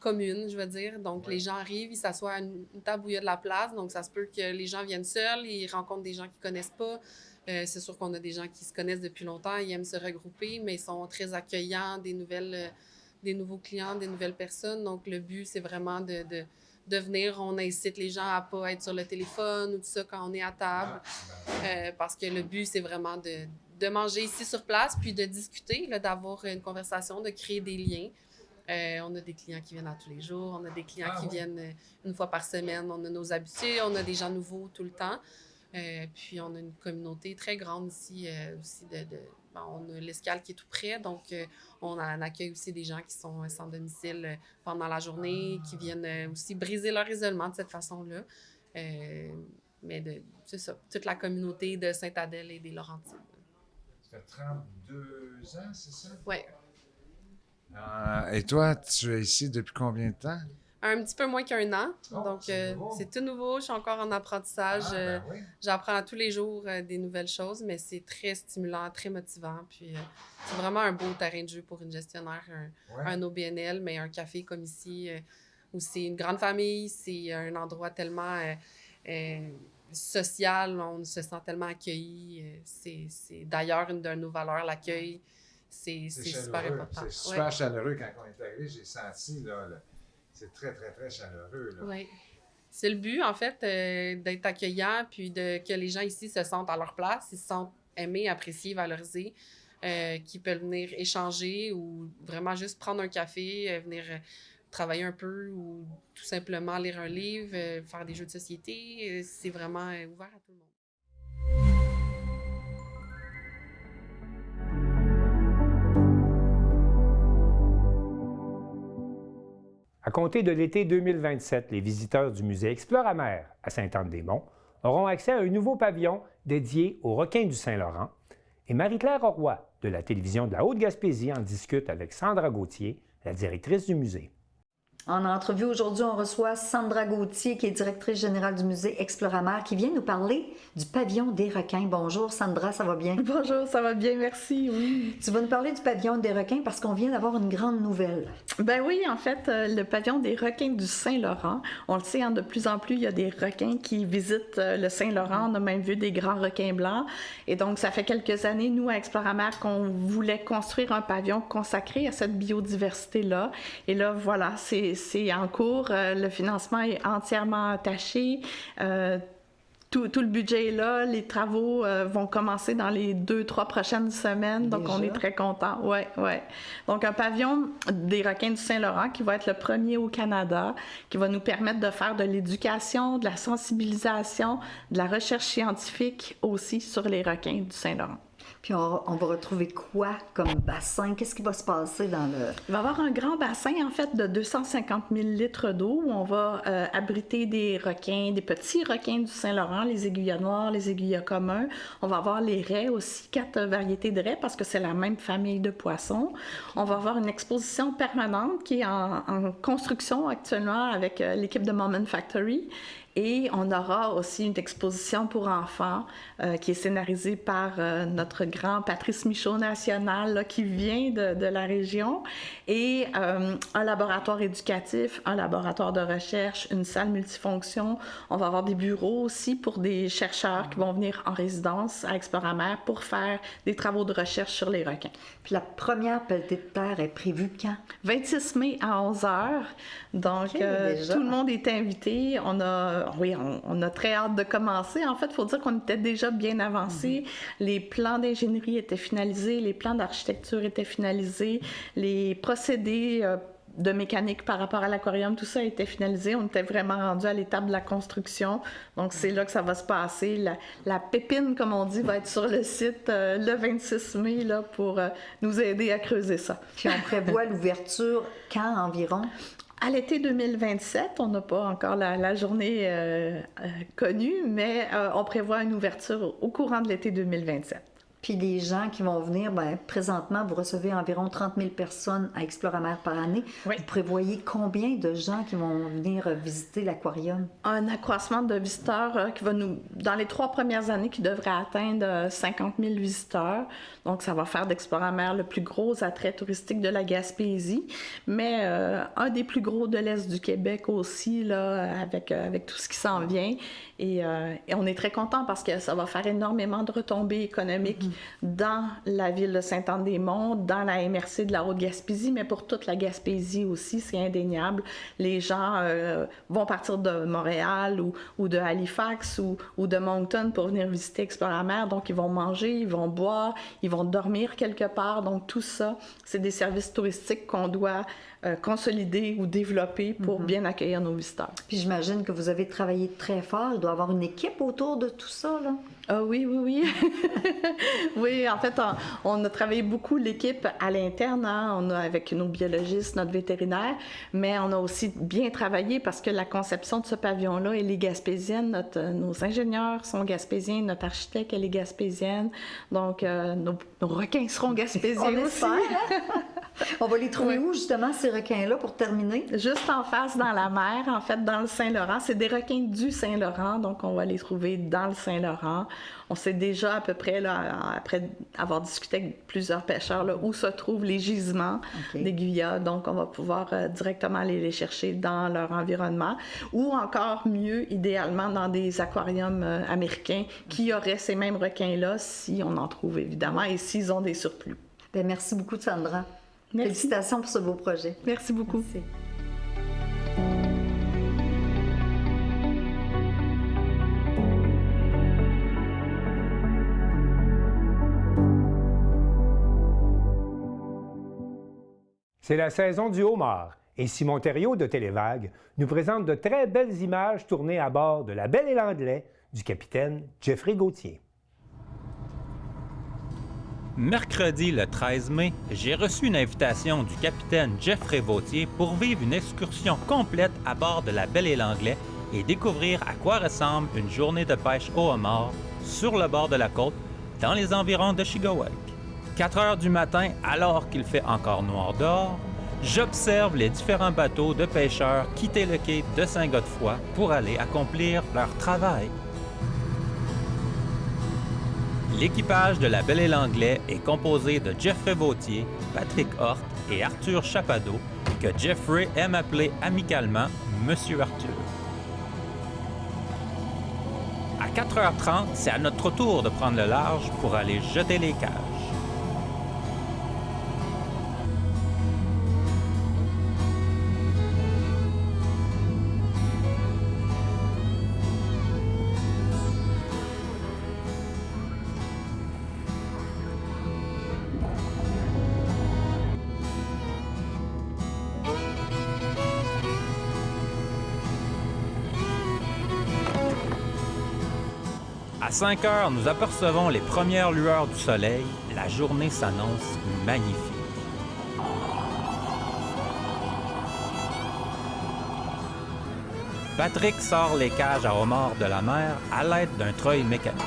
communes, je veux dire. Donc, les gens arrivent, ils s'assoient à une table où il y a de la place. Donc, ça se peut que les gens viennent seuls, ils rencontrent des gens qu'ils ne connaissent pas. C'est sûr qu'on a des gens qui se connaissent depuis longtemps, ils aiment se regrouper, mais ils sont très accueillants, des nouveaux clients, des nouvelles personnes. Donc, le but, c'est vraiment de venir. On incite les gens à ne pas être sur le téléphone ou tout ça quand on est à table. Parce que le but, c'est vraiment de manger ici sur place, puis de discuter, là, d'avoir une conversation, de créer des liens. On a des clients qui viennent à tous les jours, on a des clients qui viennent une fois par semaine, on a nos habitués, on a des gens nouveaux tout le temps. Puis on a une communauté très grande ici aussi on a l'Escale qui est tout près, donc on accueille aussi des gens qui sont sans domicile pendant la journée, qui viennent aussi briser leur isolement de cette façon-là. Mais c'est ça, toute la communauté de Sainte-Adèle et des Laurentides. Ça fait 32 ans, c'est ça? Oui. Et toi, tu es ici depuis combien de temps? Un petit peu moins qu'1 an. Oh, Donc, c'est tout nouveau. Je suis encore en apprentissage. Oui. J'apprends tous les jours des nouvelles choses, mais c'est très stimulant, très motivant. Puis, c'est vraiment un beau terrain de jeu pour une gestionnaire, un OBNL, mais un café comme ici, où c'est une grande famille, c'est un endroit tellement social, on se sent tellement accueilli. C'est d'ailleurs une de nos valeurs, l'accueil. C'est super important. C'est super chaleureux quand on est arrivé, j'ai senti, là. C'est très, très, très chaleureux. Oui. C'est le but, en fait, d'être accueillant, puis que les gens ici se sentent à leur place, ils se sentent aimés, appréciés, valorisés, qu'ils peuvent venir échanger ou vraiment juste prendre un café, venir travailler un peu ou tout simplement lire un livre, faire des jeux de société. C'est vraiment ouvert à tout le monde. À compter de l'été 2027, les visiteurs du musée Exploramer à Sainte-Anne-des-Monts auront accès à un nouveau pavillon dédié aux requins du Saint-Laurent. Et Marie-Claire Roy de la télévision de la Haute-Gaspésie en discute avec Sandra Gauthier, la directrice du musée. En entrevue aujourd'hui, on reçoit Sandra Gauthier, qui est directrice générale du musée Exploramer, qui vient nous parler du pavillon des requins. Bonjour Sandra, ça va bien? Bonjour, ça va bien, merci, oui. Tu vas nous parler du pavillon des requins parce qu'on vient d'avoir une grande nouvelle. Ben oui, en fait, le pavillon des requins du Saint-Laurent, on le sait, de plus en plus, il y a des requins qui visitent le Saint-Laurent. On a même vu des grands requins blancs. Et donc, ça fait quelques années, nous, à Exploramer, qu'on voulait construire un pavillon consacré à cette biodiversité-là. Et là, voilà, c'est en cours. Le financement est entièrement attaché. Tout le budget est là. Les travaux vont commencer dans les 2-3 prochaines semaines. Donc, on est très contents. Oui. Donc, un pavillon des requins du Saint-Laurent qui va être le premier au Canada, qui va nous permettre de faire de l'éducation, de la sensibilisation, de la recherche scientifique aussi sur les requins du Saint-Laurent. Puis on va retrouver quoi comme bassin? Qu'est-ce qui va se passer dans le... Il va y avoir un grand bassin, en fait, de 250 000 litres d'eau où on va abriter des requins, des petits requins du Saint-Laurent, les aiguillas noirs, les aiguillas communs. On va avoir les raies aussi, 4 variétés de raies parce que c'est la même famille de poissons. On va avoir une exposition permanente qui est en construction actuellement avec l'équipe de Moment Factory. Et on aura aussi une exposition pour enfants qui est scénarisée par notre grand Patrice Michaud national là, qui vient de la région. Et un laboratoire éducatif, un laboratoire de recherche, une salle multifonction. On va avoir des bureaux aussi pour des chercheurs qui vont venir en résidence à Exploramer pour faire des travaux de recherche sur les requins. Puis la première pelletée de terre est prévue quand? 26 mai à 11h. Donc, tout le monde est invité. On a très hâte de commencer. En fait, il faut dire qu'on était déjà bien avancé. Les plans d'ingénierie étaient finalisés, les plans d'architecture étaient finalisés, les procédés de mécanique par rapport à l'aquarium, tout ça a été finalisé. On était vraiment rendu à l'étape de la construction. Donc, c'est là que ça va se passer. La pépine, comme on dit, va être sur le site le 26 mai là, pour nous aider à creuser ça. Puis on prévoit l'ouverture quand environ? À l'été 2027, on n'a pas encore la journée connue, mais on prévoit une ouverture au courant de l'été 2027. Puis les gens qui vont venir, présentement, vous recevez environ 30 000 personnes à Exploramer par année. Oui. Vous prévoyez combien de gens qui vont venir visiter l'aquarium? Un accroissement de visiteurs qui va dans les 3 premières années, qui devrait atteindre 50 000 visiteurs. Donc, ça va faire d'Exploramer le plus gros attrait touristique de la Gaspésie, mais un des plus gros de l'Est du Québec aussi, là, avec tout ce qui s'en vient. Et on est très contents parce que ça va faire énormément de retombées économiques dans la ville de Sainte-Anne-des-Monts, dans la MRC de la Haute-Gaspésie, mais pour toute la Gaspésie aussi, c'est indéniable. Les gens vont partir de Montréal ou de Halifax ou de Moncton pour venir visiter Exploramer. Donc, ils vont manger, ils vont boire, ils vont dormir quelque part. Donc, tout ça, c'est des services touristiques qu'on doit consolider ou développer pour bien accueillir nos visiteurs. Puis j'imagine que vous avez travaillé très fort. Il doit y avoir une équipe autour de tout ça, là? Ah oui. Oui, en fait, on a travaillé beaucoup l'équipe à l'interne, hein? On a avec nos biologistes, notre vétérinaire, mais on a aussi bien travaillé parce que la conception de ce pavillon-là, elle est gaspésienne. Nos ingénieurs sont gaspésiens, notre architecte, elle est gaspésienne. Donc, nos requins seront gaspésiens aussi. On va les trouver où, justement, ces requins-là, pour terminer? Juste en face, dans la mer, en fait, dans le Saint-Laurent. C'est des requins du Saint-Laurent, donc on va les trouver dans le Saint-Laurent. On sait déjà à peu près, là, après avoir discuté avec plusieurs pêcheurs, là, où se trouvent les gisements d'aiguillas. Donc, on va pouvoir directement aller les chercher dans leur environnement. Ou encore mieux, idéalement, dans des aquariums américains qui auraient ces mêmes requins-là, si on en trouve, évidemment, et s'ils ont des surplus. Bien, merci beaucoup, Sandra. Merci. Félicitations pour ce beau projet. Merci beaucoup. Merci. C'est la saison du homard et Simon Thériault de Télévague nous présente de très belles images tournées à bord de la Belle et l'Anglais du capitaine Jeffrey Gauthier. Mercredi le 13 mai, j'ai reçu une invitation du capitaine Jeffrey Gauthier pour vivre une excursion complète à bord de la Belle et l'Anglais et découvrir à quoi ressemble une journée de pêche au homard sur le bord de la côte dans les environs de Chigawag. 4 heures du matin, alors qu'il fait encore noir dehors, j'observe les différents bateaux de pêcheurs quitter le quai de Saint-Godefroy pour aller accomplir leur travail. L'équipage de la Belle et l'Anglais est composé de Jeffrey Gauthier, Patrick Hort et Arthur Chapadeau, que Jeffrey aime appeler amicalement Monsieur Arthur. À 4h30, c'est à notre tour de prendre le large pour aller jeter les cages. À 5 heures, nous apercevons les premières lueurs du soleil. La journée s'annonce magnifique. Patrick sort les cages à homards de la mer à l'aide d'un treuil mécanique.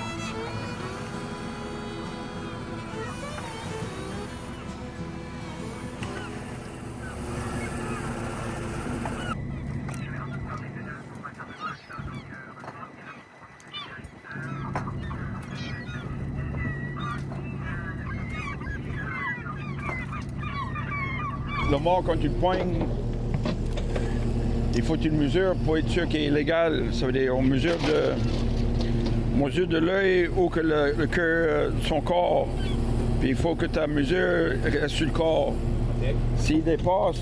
Le mort, quand tu le poignes, il faut que tu le mesures pour être sûr qu'il est légal. Ça veut dire on mesure de l'œil ou que le cœur, son corps. Puis il faut que ta mesure reste sur le corps. Okay. S'il dépasse,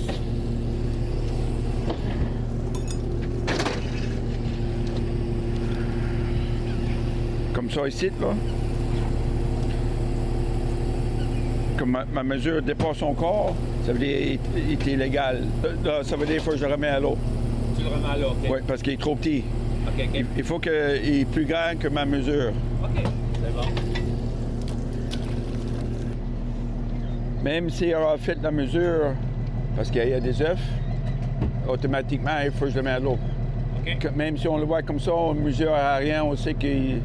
comme ça ici, là. Comme ma mesure dépasse son corps, ça veut dire qu'il est illégal. Là, ça veut dire qu'il faut que je le remets à l'eau. Tu le remets à l'eau, OK. Oui, parce qu'il est trop petit. OK. Il faut qu'il est plus grand que ma mesure. OK, c'est bon. Même s'il aura fait la mesure, parce qu'il y a des œufs, automatiquement, il faut que je le mette à l'eau. OK. Même si on le voit comme ça, on ne mesure à rien, on sait qu'ils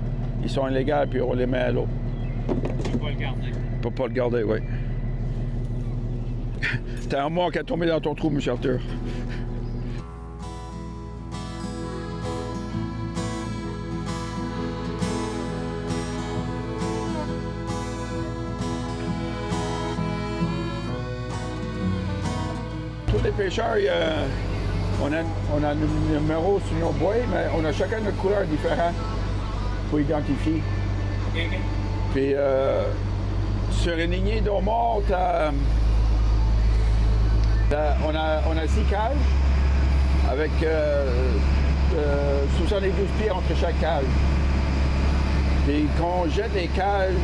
sont illégaux, puis on les met à l'eau. Tu peux pas le garder. Tu peux pas le garder, oui. C'était un mort qui a tombé dans ton trou, M. Arthur. Tous les pêcheurs, on a un numéro sur nos bois, mais on a chacun notre couleur différente pour identifier. OK. Puis, sur une lignée d'eau morte, on a 6 cages avec 72 pieds entre chaque cage. Puis quand on jette les cages,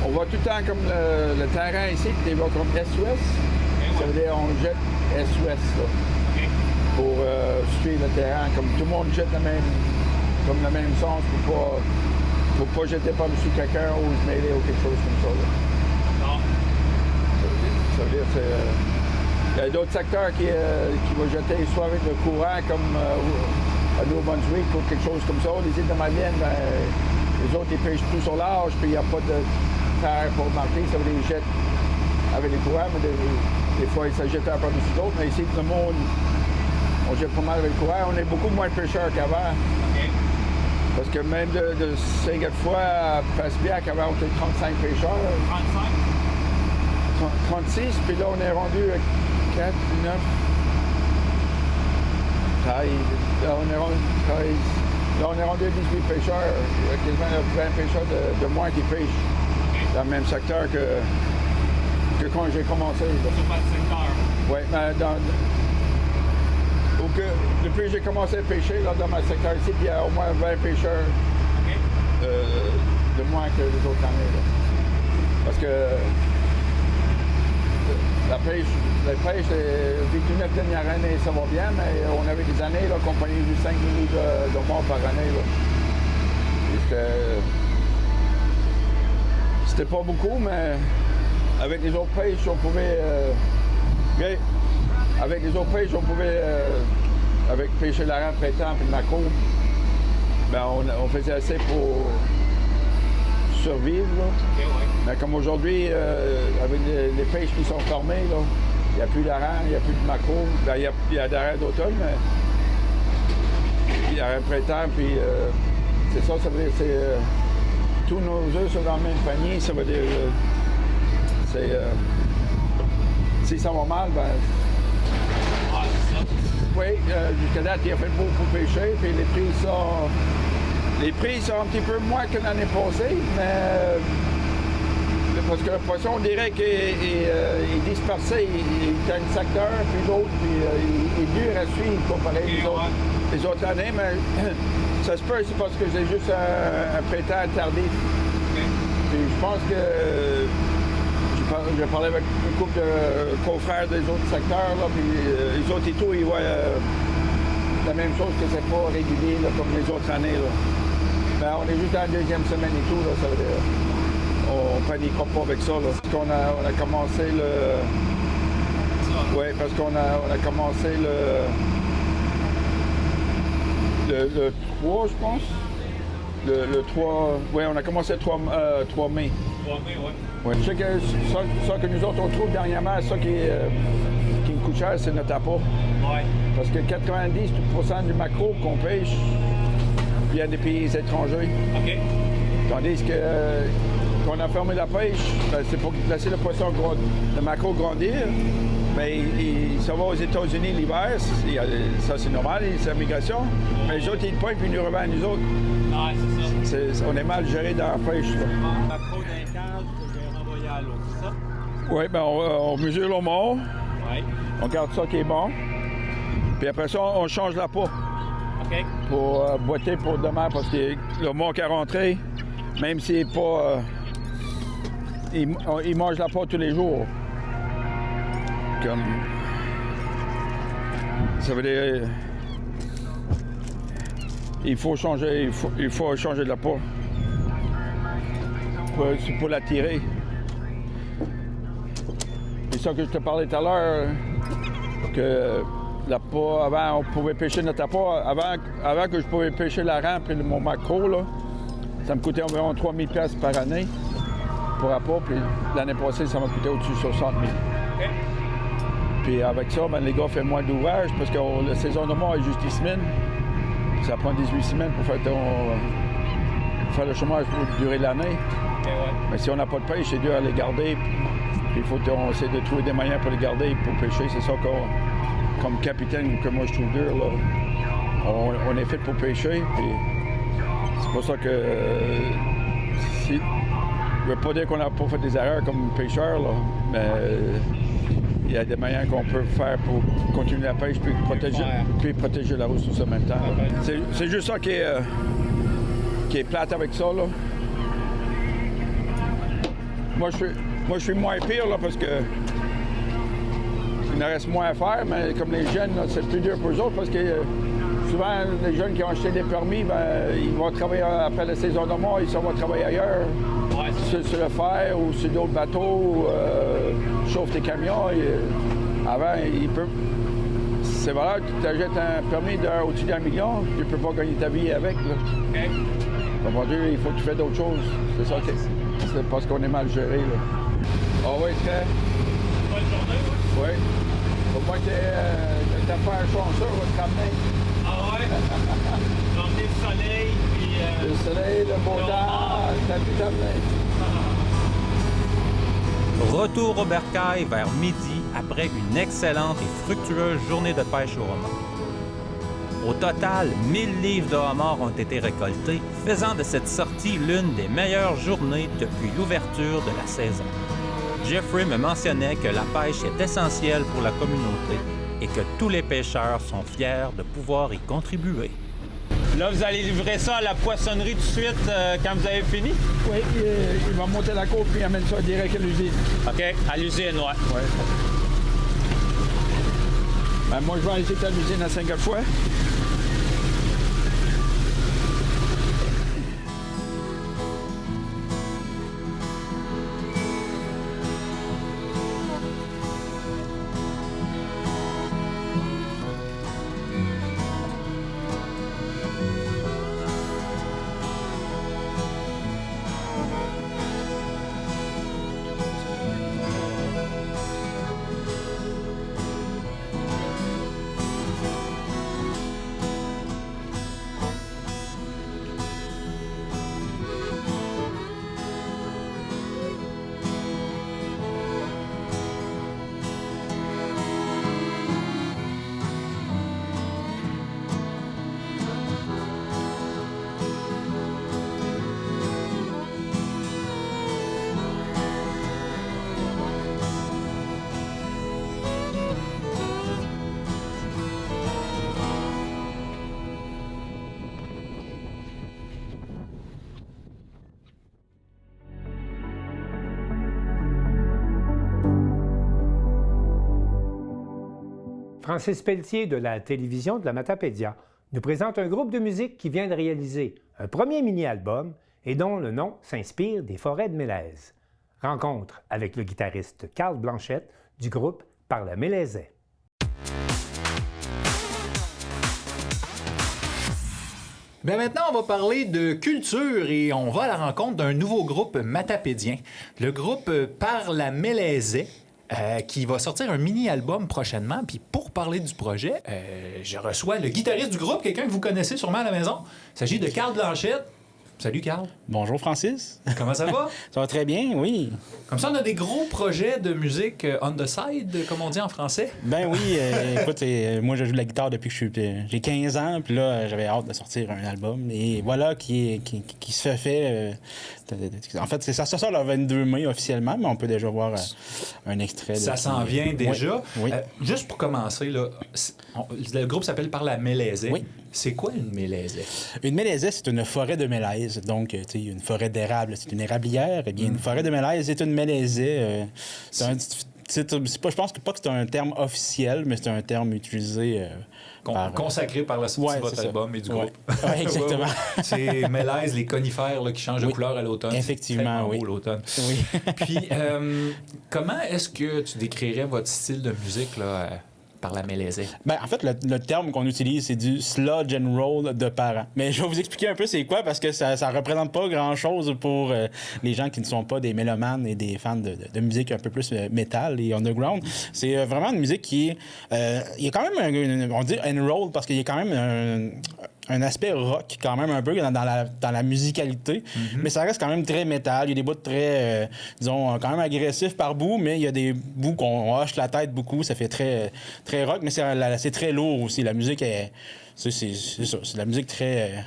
on voit tout le temps comme le terrain ici, il va comme est-ouest. Ça veut dire on jette est-ouest pour suivre le terrain. Comme tout le monde jette le même sens pour pas faut pas jeter par-dessus quelqu'un ou se mêler ou quelque chose comme ça. Là. Non. Ça veut dire que il y a d'autres secteurs qui vont jeter soit avec le courant, comme à Nouveau-Brunswick ou quelque chose comme ça. Les îles de Madeleine, ben, les autres, ils pêchent tout sur l'âge, puis il n'y a pas de terre pour marquer, ça veut dire qu'ils jettent avec les courants, mais des fois, ils se jettent un par-dessus d'autres. Mais ici, tout le monde, on jette pas mal avec le courant. On est beaucoup moins de pêcheurs qu'avant. Okay. Parce que même de Saint-Godefroy à Passbiac, avant, on était 35 pêcheurs. 35? 36, puis là, on est rendu à 4, 9, 13. Là, on est rendu 13. Là, on est rendu à 18 pêcheurs. Il y a quasiment 20 pêcheurs de moins qui pêchent dans le même secteur que quand j'ai commencé. C'est pas le secteur? Oui, mais depuis que j'ai commencé à pêcher, là, dans mon secteur ici, il y a au moins 20 pêcheurs de moins que les autres années. Là. Parce que la pêche, les 9 dernières années, ça va bien, mais on avait des années qu'on prenait juste 5 millions de morts par année. C'était pas beaucoup, mais avec les autres pêches, on pouvait... avec les autres pêches, on pouvait... avec pêcher la rame printemps et le maquereau, ben on faisait assez pour survivre. Là. Okay, ouais. Mais comme aujourd'hui, avec les pêches qui sont fermées, il n'y a plus d'hareng, il n'y a plus de maquereau. Ben, il y a d'hareng d'automne, mais il y a un printemps, puis c'est ça veut dire c'est tous nos œufs sont dans le même panier, ça veut dire si ça va mal, ben oui, jusqu'à date, il a fait beau pour pêcher, puis les prix sont un petit peu moins que l'année passée, mais parce que le poisson, on dirait qu'il est dispersé, il est dans un secteur, puis l'autre, puis il est dur à suivre comparé les autres années, mais ça se peut, c'est parce que j'ai juste un printemps tardif. Puis je pense que j'ai parlé avec une couple de confrères des autres secteurs, là, puis les autres et tout, ils voient la même chose, que c'est pas régulier là, comme les autres années. Là. Ben, on est juste dans la deuxième semaine et tout, là, ça veut dire, on paniquera pas avec ça. Là. Parce qu'on a commencé le... Oui, parce qu'on a commencé le 3, je pense. Le 3... Oui, on a commencé le 3 mai. 3 mai, oui. Ouais. Je sais que ça que nous autres, on trouve dernièrement, ça qui nous coûte cher, c'est notre appât. Ouais. Parce que 90% du maquereau qu'on pêche vient des pays étrangers. OK. Tandis que quand on a fermé la pêche, ben, c'est pour laisser le poisson, le maquereau grandir. Mais ça va aux États-Unis l'hiver, ça c'est normal, c'est la migration. Mais les autres, ils pointent puis ils nous revendent nous autres. Ah, c'est ça. On est mal géré dans la pêche. Le maquereau d'un cage, je renvoyer à l'autre, c'est ça? Oui, bien on mesure le mort. Oui. On garde ça qui est bon. Puis après ça, on change la peau. OK. Pour boiter pour demain, parce que le mort qui est rentré, même s'il n'est pas... il mange la peau tous les jours. Comme... Ça veut dire... Il faut changer de la peau pour l'attirer. C'est ça que je te parlais tout à l'heure, que la peau, avant, on pouvait pêcher notre appât. Avant que je pouvais pêcher la rampe et mon maquereau, là, ça me coûtait environ 3 000 $ par année pour appât. Puis l'année passée, ça m'a coûté au-dessus de 60 000. Okay. Puis avec ça, ben, les gars font moins d'ouvrage parce que la saison de mort est juste 10 semaines. Ça prend 18 semaines pour faire le chômage pour durer l'année. Okay, ouais. Mais si on n'a pas de pêche, c'est dur à les garder. Puis il faut qu'on essaie de trouver des moyens pour les garder pour pêcher. C'est ça comme capitaine que moi je trouve dur. Là. On est fait pour pêcher. Puis c'est pour ça que je ne veux pas dire qu'on n'a pas fait des erreurs comme pêcheur, là, mais il y a des moyens qu'on peut faire pour continuer la pêche puis protéger la ressource en même temps. C'est juste ça qui est plate avec ça. Là. Moi, je suis moins pire là, parce que il en reste moins à faire, mais comme les jeunes, là, c'est plus dur pour eux autres parce qu'ils souvent, les jeunes qui ont acheté des permis, ben, ils vont travailler après la saison de mort, ils s'en vont travailler ailleurs. Sur le fer ou sur d'autres bateaux, chauffent des camions. Avant, ils peuvent. C'est vrai, tu achètes un permis au-dessus d'1 million, tu ne peux pas gagner ta vie avec. Là. Okay. Il faut que tu fasses d'autres choses. C'est ça, c'est parce qu'on est mal géré. Ah oui, très. Bonne journée, oui. Au moins que t'as pas un chanceux, on va te ramener. Ah ouais? On va emmener le soleil, puis... Le soleil, le beau temps, t'as pu t'amener. Retour au bercail vers midi après une excellente et fructueuse journée de pêche au homard. Au total, 1000 livres de homard ont été récoltés, faisant de cette sortie l'une des meilleures journées depuis l'ouverture de la saison. Jeffrey me mentionnait que la pêche est essentielle pour la communauté et que tous les pêcheurs sont fiers de pouvoir y contribuer. Là, vous allez livrer ça à la poissonnerie tout de suite quand vous avez fini? Oui, il va monter la côte puis il amène ça direct à l'usine. OK, à l'usine, ouais. Oui. Ben, moi, je vais aller à l'usine à 5 fois. Francis Pelletier de la télévision de la Matapédia nous présente un groupe de musique qui vient de réaliser un premier mini-album et dont le nom s'inspire des forêts de Mélèze. Rencontre avec le guitariste Carl Blanchette du groupe Par la Mélézais. Bien maintenant, on va parler de culture et on va à la rencontre d'un nouveau groupe matapédien, le groupe Par la Mélézais. Qui va sortir un mini-album prochainement. Puis pour parler du projet, je reçois le guitariste du groupe, quelqu'un que vous connaissez sûrement à la maison. Il s'agit de Carl Blanchette. Salut, Carl. Bonjour, Francis. Comment ça va? Ça va très bien, oui. Comme ça, on a des gros projets de musique on the side, comme on dit en français. Ben oui, écoute, moi, je joue de la guitare depuis que j'ai 15 ans, puis là, j'avais hâte de sortir un album. Et voilà qui se fait. En fait, ça sort le 22 mai officiellement, mais on peut déjà voir un extrait. Ça s'en vient déjà. Oui. Juste pour commencer, là, le groupe s'appelle Par la Mélézais. Oui. C'est quoi une mélézais? Une mélézais, c'est une forêt de mélèze. Donc, tu sais, une forêt d'érable, c'est une érablière. Eh bien, une forêt de mélèze, c'est une mélézais. Je pense pas que c'est un terme officiel, mais c'est un terme utilisé... consacré par la sortie de votre album et du groupe. Ouais, exactement. C'est mélèze, les conifères là, qui changent de couleur à l'automne. Effectivement, oui. L'automne. Oui. Puis, comment est-ce que tu décrirais votre style de musique là, par la mélézais? Ben, en fait, le terme qu'on utilise, c'est du sludge and roll de parents. Mais je vais vous expliquer un peu c'est quoi, parce que ça représente pas grand-chose pour les gens qui ne sont pas des mélomanes et des fans de musique un peu plus métal et underground. C'est vraiment une musique qui est... il y a quand même, on dit and roll, parce qu'il y a quand même un aspect rock quand même un peu dans la musicalité, mais ça reste quand même très métal. Il y a des bouts très, disons, quand même agressifs par bout, mais il y a des bouts qu'on hoche la tête beaucoup, ça fait très, très rock, mais c'est très lourd aussi. La musique est... C'est ça, c'est de la musique très...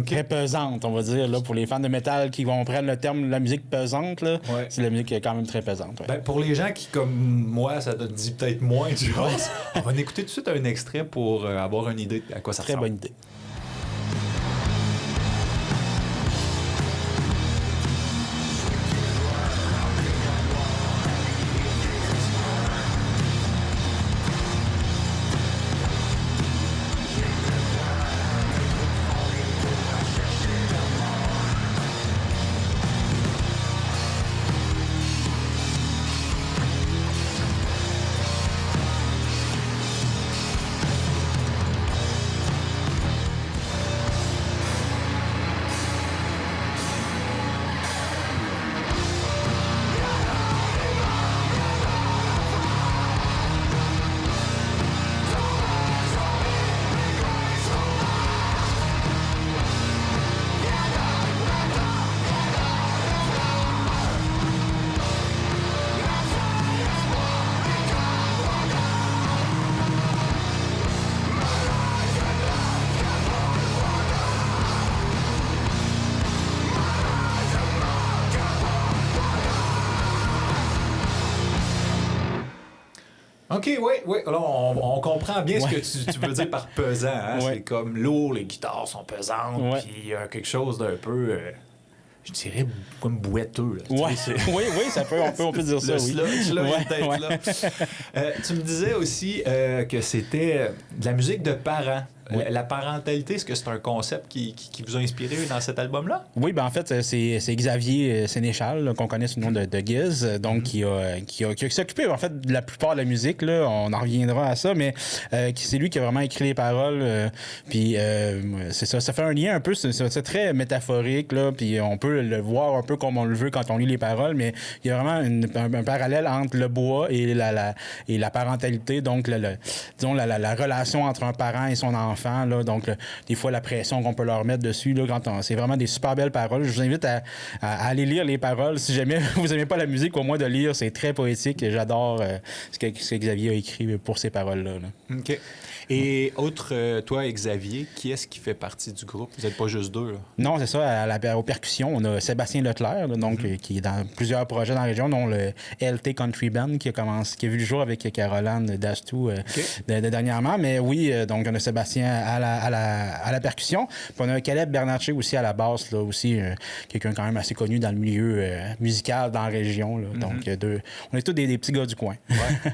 Très pesante, on va dire, là, pour les fans de métal qui vont prendre le terme de la musique pesante, là, c'est de la musique qui est quand même très pesante. Ouais. Ben, pour les gens qui, comme moi, ça te dit peut-être moins du rose, on va écouter tout de suite un extrait pour avoir une idée à quoi ça ressemble. Très bonne idée. OK, oui. Alors, on comprend bien ce que tu veux dire par pesant. Hein? Ouais. C'est comme lourd, les guitares sont pesantes, puis il y a quelque chose d'un peu, je dirais, comme boiteux. Là. Ouais. Oui, ça peut, on peut dire ça, le oui. sludge, là, Ouais, peut-être, ouais. là. Tu me disais aussi que c'était de la musique de parents. Oui. La parentalité, est-ce que c'est un concept qui vous a inspiré dans cet album-là? Oui, ben en fait, c'est Xavier Sénéchal, là, qu'on connaît sous le nom de Giz, donc qui s'est occupé en fait de la plupart de la musique, là, on en reviendra à ça, mais c'est lui qui a vraiment écrit les paroles, puis c'est ça fait un lien un peu, c'est très métaphorique, là, puis on peut le voir un peu comme on le veut quand on lit les paroles, mais il y a vraiment un parallèle entre le bois et la parentalité, donc disons la relation entre un parent et son enfant. Là, donc, des fois, la pression qu'on peut leur mettre dessus, là, c'est vraiment des super belles paroles. Je vous invite à aller lire les paroles. Si jamais vous n'aimez pas la musique, au moins de lire, c'est très poétique. J'adore ce que Xavier a écrit pour ces paroles-là. Là. OK. Et toi, Xavier, qui est-ce qui fait partie du groupe? Vous n'êtes pas juste deux, là? Non, c'est ça. Aux percussions, on a Sébastien Leclerc, là, donc, qui est dans plusieurs projets dans la région, dont le LT Country Band, qui a vu le jour avec Caroline Dastou dernièrement. Mais oui, donc on a Sébastien à la percussion. Puis on a Caleb Bernatchez aussi à la basse, là, aussi, quelqu'un quand même assez connu dans le milieu musical dans la région. Là. Donc, on est tous des petits gars du coin. Ouais.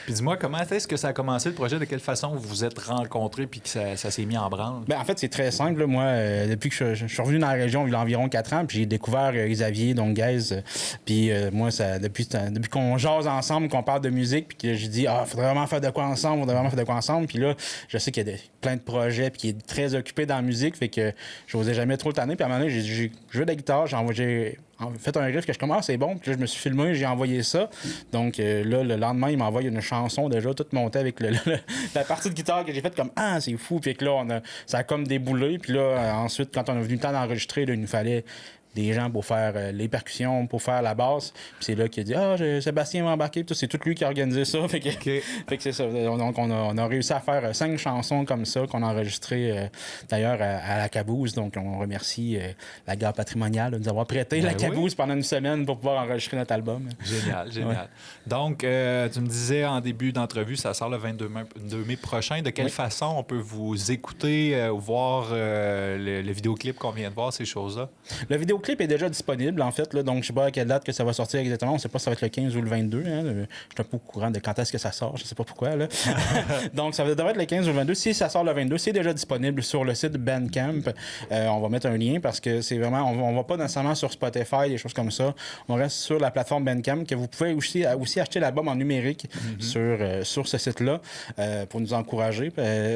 Puis dis-moi, comment est-ce que ça a commencé le projet? De quelle façon vous vous êtes rencontrés puis que ça s'est mis en branle? Ben, en fait, c'est très simple. Là. Moi, depuis que je suis revenu dans la région il y a environ 4 ans, puis j'ai découvert Xavier, donc Giz. Puis moi, depuis qu'on jase ensemble, qu'on parle de musique, puis que j'ai dit, faudrait vraiment faire de quoi ensemble. Puis là, je sais qu'il y a plein de projets, puis qu'il est très occupé dans la musique, fait que je n'osais jamais trop le tanner. Puis à un moment donné, j'ai joué de la guitare, j'ai fait un riff que je commence, c'est bon. Puis là, je me suis filmé, j'ai envoyé ça. Donc là, le lendemain, il m'envoie une chanson déjà toute montée avec la partie de guitare que j'ai faite comme c'est fou. Puis que là, ça a comme déboulé. Puis là, ensuite, quand on a venu le temps d'enregistrer, là, il nous fallait des gens pour faire les percussions, pour faire la basse. Puis c'est là qu'il a dit Sébastien m'a embarqué. Puis c'est tout lui qui a organisé ça. Fait que c'est ça. Donc on a réussi à faire 5 chansons comme ça qu'on a enregistrées d'ailleurs à la Caboose. Donc on remercie la Gare patrimoniale de nous avoir prêté la Caboose pendant une semaine pour pouvoir enregistrer notre album. Génial. Ouais. Donc tu me disais en début d'entrevue, ça sort le 22 mai prochain. De quelle façon on peut vous écouter ou voir le vidéoclip qu'on vient de voir, ces choses-là? Le vidéoclip est déjà disponible, en fait. Là, donc, je ne sais pas à quelle date que ça va sortir exactement. On ne sait pas si ça va être le 15 ou le 22. Hein. Je ne suis pas au courant de quand est-ce que ça sort. Je ne sais pas pourquoi. Là. Donc, ça devrait être le 15 ou le 22. Si ça sort le 22, c'est déjà disponible sur le site Bandcamp. On va mettre un lien parce que c'est vraiment... On ne va pas nécessairement sur Spotify, des choses comme ça. On reste sur la plateforme Bandcamp, que vous pouvez aussi acheter l'album en numérique sur ce site-là pour nous encourager.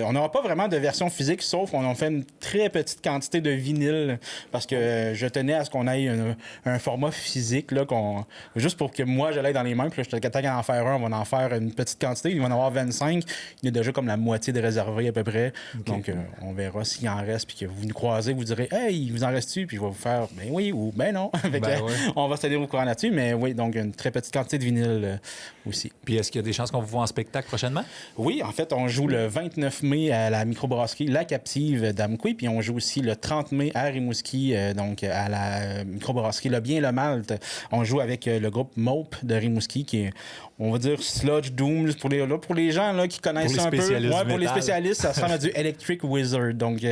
On n'aura pas vraiment de version physique, sauf qu'on a fait une très petite quantité de vinyle parce que je tenais à ce qu'on ait un format physique, là, juste pour que moi, je l'aille dans les mains. Puis là, je te qu'à en faire on va en faire une petite quantité. Il va en avoir 25. Il y a déjà comme la moitié de réservé à peu près. Okay. Donc, on verra s'il en reste. Puis que vous nous croisez, vous direz « Hey, il vous en reste-tu? » Puis je vais vous faire « Ben oui » ou « Ben non. » On va se tenir au courant là-dessus. Mais oui, donc une très petite quantité de vinyle aussi. Puis est-ce qu'il y a des chances qu'on vous voit en spectacle prochainement? Oui, en fait, on joue le 29 mai à la microbrasserie La Captive d'Amqui. Puis on joue aussi le 30 mai à Rimouski, donc à la microbrasserie Le Bien le Malte. On joue avec le groupe Mope de Rimouski, qui est, on va dire, sludge doom pour les gens là, qui connaissent ça un peu. Pour les spécialistes, ça ressemble à du Electric Wizard. Donc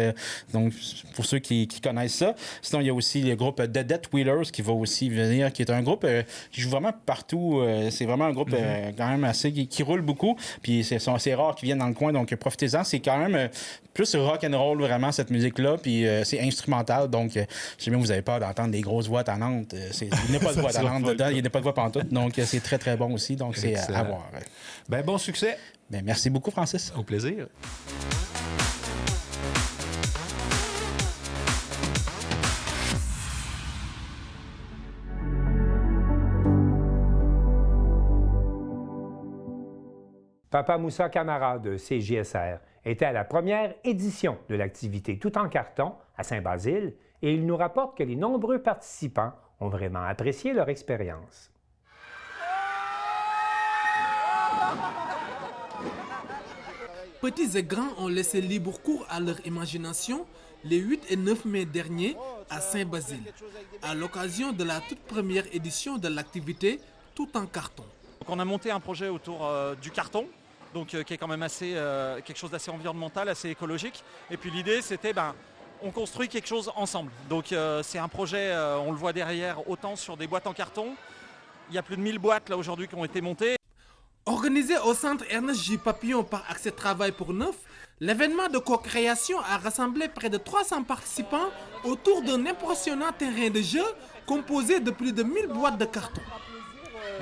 pour ceux qui connaissent ça. Sinon, il y a aussi le groupe The Death Wheelers qui va aussi venir, qui est un groupe qui joue vraiment partout. C'est vraiment un groupe quand même assez qui roule beaucoup. Puis c'est rare qu'ils viennent dans le coin, donc profitez-en. C'est quand même plus rock and roll vraiment cette musique-là. Puis c'est instrumental. Donc si jamais vous avez peur d'entendre des grosses voix tannantes, il n'y a pas de voix tannante dedans, il n'y a pas de voix pantoute. Donc c'est très très bon aussi. Donc c'est à voir. Ben bon succès. Ben merci beaucoup, Francis. Au plaisir. Papa Moussa Camara de CJSR était à la première édition de l'activité Tout en carton à Saint-Basile et il nous rapporte que les nombreux participants ont vraiment apprécié leur expérience. Petits et grands ont laissé libre cours à leur imagination les 8 et 9 mai dernier à Saint-Basile, à l'occasion de la toute première édition de l'activité Tout en carton. Donc on a monté un projet autour du carton, donc qui est quand même assez quelque chose d'assez environnemental, assez écologique. Et puis l'idée, c'était on construit quelque chose ensemble. Donc c'est un projet, on le voit derrière, autant sur des boîtes en carton. Il y a plus de 1000 boîtes là aujourd'hui qui ont été montées. Organisé au centre Ernest J. Papillon par Accès Travail pour Neuf, l'événement de co-création a rassemblé près de 300 participants autour d'un impressionnant terrain de jeu composé de plus de 1000 boîtes de carton.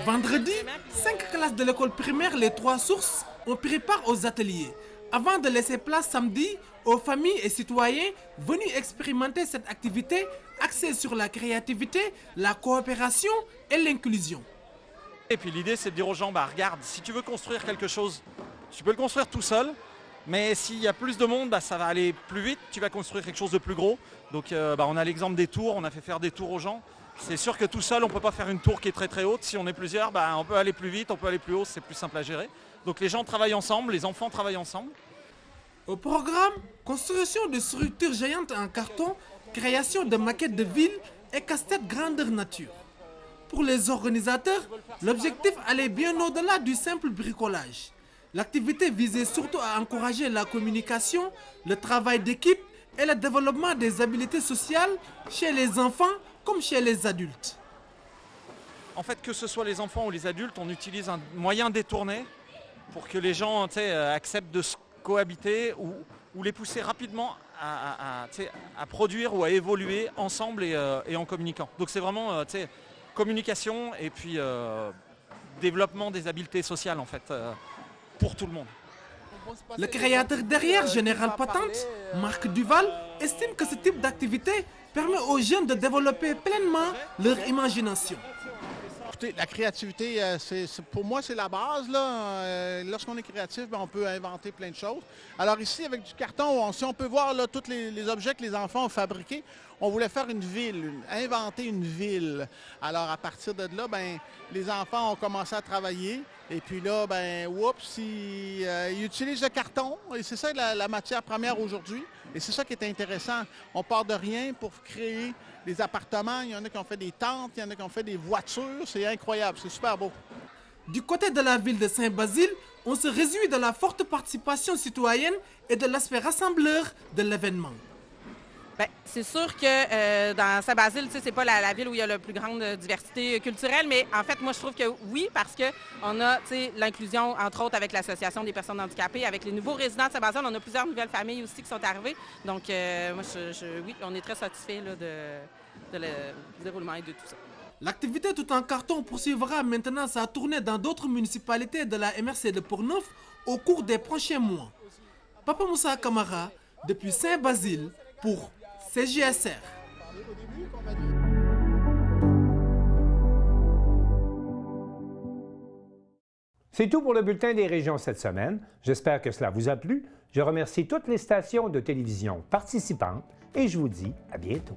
Vendredi, 5 classes de l'école primaire Les Trois Sources ont pris part aux ateliers, avant de laisser place samedi aux familles et citoyens venus expérimenter cette activité axée sur la créativité, la coopération et l'inclusion. Et puis l'idée, c'est de dire aux gens, regarde, si tu veux construire quelque chose, tu peux le construire tout seul, mais s'il y a plus de monde, ça va aller plus vite, tu vas construire quelque chose de plus gros. Donc on a l'exemple des tours, on a fait faire des tours aux gens. C'est sûr que tout seul, on ne peut pas faire une tour qui est très très haute. Si on est plusieurs, on peut aller plus vite, on peut aller plus haut, c'est plus simple à gérer. Donc les gens travaillent ensemble, les enfants travaillent ensemble. Au programme, construction de structures géantes en carton, création de maquettes de villes et casse-tête grandeur nature. Pour les organisateurs, l'objectif allait bien au-delà du simple bricolage. L'activité visait surtout à encourager la communication, le travail d'équipe et le développement des habiletés sociales chez les enfants comme chez les adultes. En fait, que ce soit les enfants ou les adultes, on utilise un moyen détourné pour que les gens acceptent de se cohabiter ou les pousser rapidement à produire ou à évoluer ensemble et en communiquant. Donc c'est vraiment communication et puis développement des habiletés sociales en fait, pour tout le monde. Le créateur derrière Général Patente, Marc Duval, estime que ce type d'activité permet aux jeunes de développer pleinement leur imagination. Écoutez, la créativité, pour moi, c'est la base. Lorsqu'on est créatif, on peut inventer plein de choses. Alors ici, avec du carton, si on peut voir tous les objets que les enfants ont fabriqués, on voulait faire une ville, inventer une ville. Alors à partir de là, les enfants ont commencé à travailler. Et puis là, ils utilisent le carton. Et c'est ça la matière première aujourd'hui. Et c'est ça qui est intéressant. On part de rien pour créer des appartements. Il y en a qui ont fait des tentes, il y en a qui ont fait des voitures. C'est incroyable, c'est super beau. Du côté de la ville de Saint-Basile, on se réjouit de la forte participation citoyenne et de l'aspect rassembleur de l'événement. C'est sûr que dans Saint-Basile, c'est pas la ville où il y a la plus grande diversité culturelle, mais en fait, moi, je trouve que oui, parce qu'on a l'inclusion, entre autres, avec l'Association des personnes handicapées, avec les nouveaux résidents de Saint-Basile. On a plusieurs nouvelles familles aussi qui sont arrivées. Donc, moi, oui, on est très satisfaits du déroulement et de tout ça. L'activité tout en carton poursuivra maintenant sa tournée dans d'autres municipalités de la MRC de Portneuf au cours des prochains mois. Papa Moussa Kamara, depuis Saint-Basile, pour CJSR. C'est tout pour le bulletin des régions cette semaine. J'espère que cela vous a plu. Je remercie toutes les stations de télévision participantes et je vous dis à bientôt.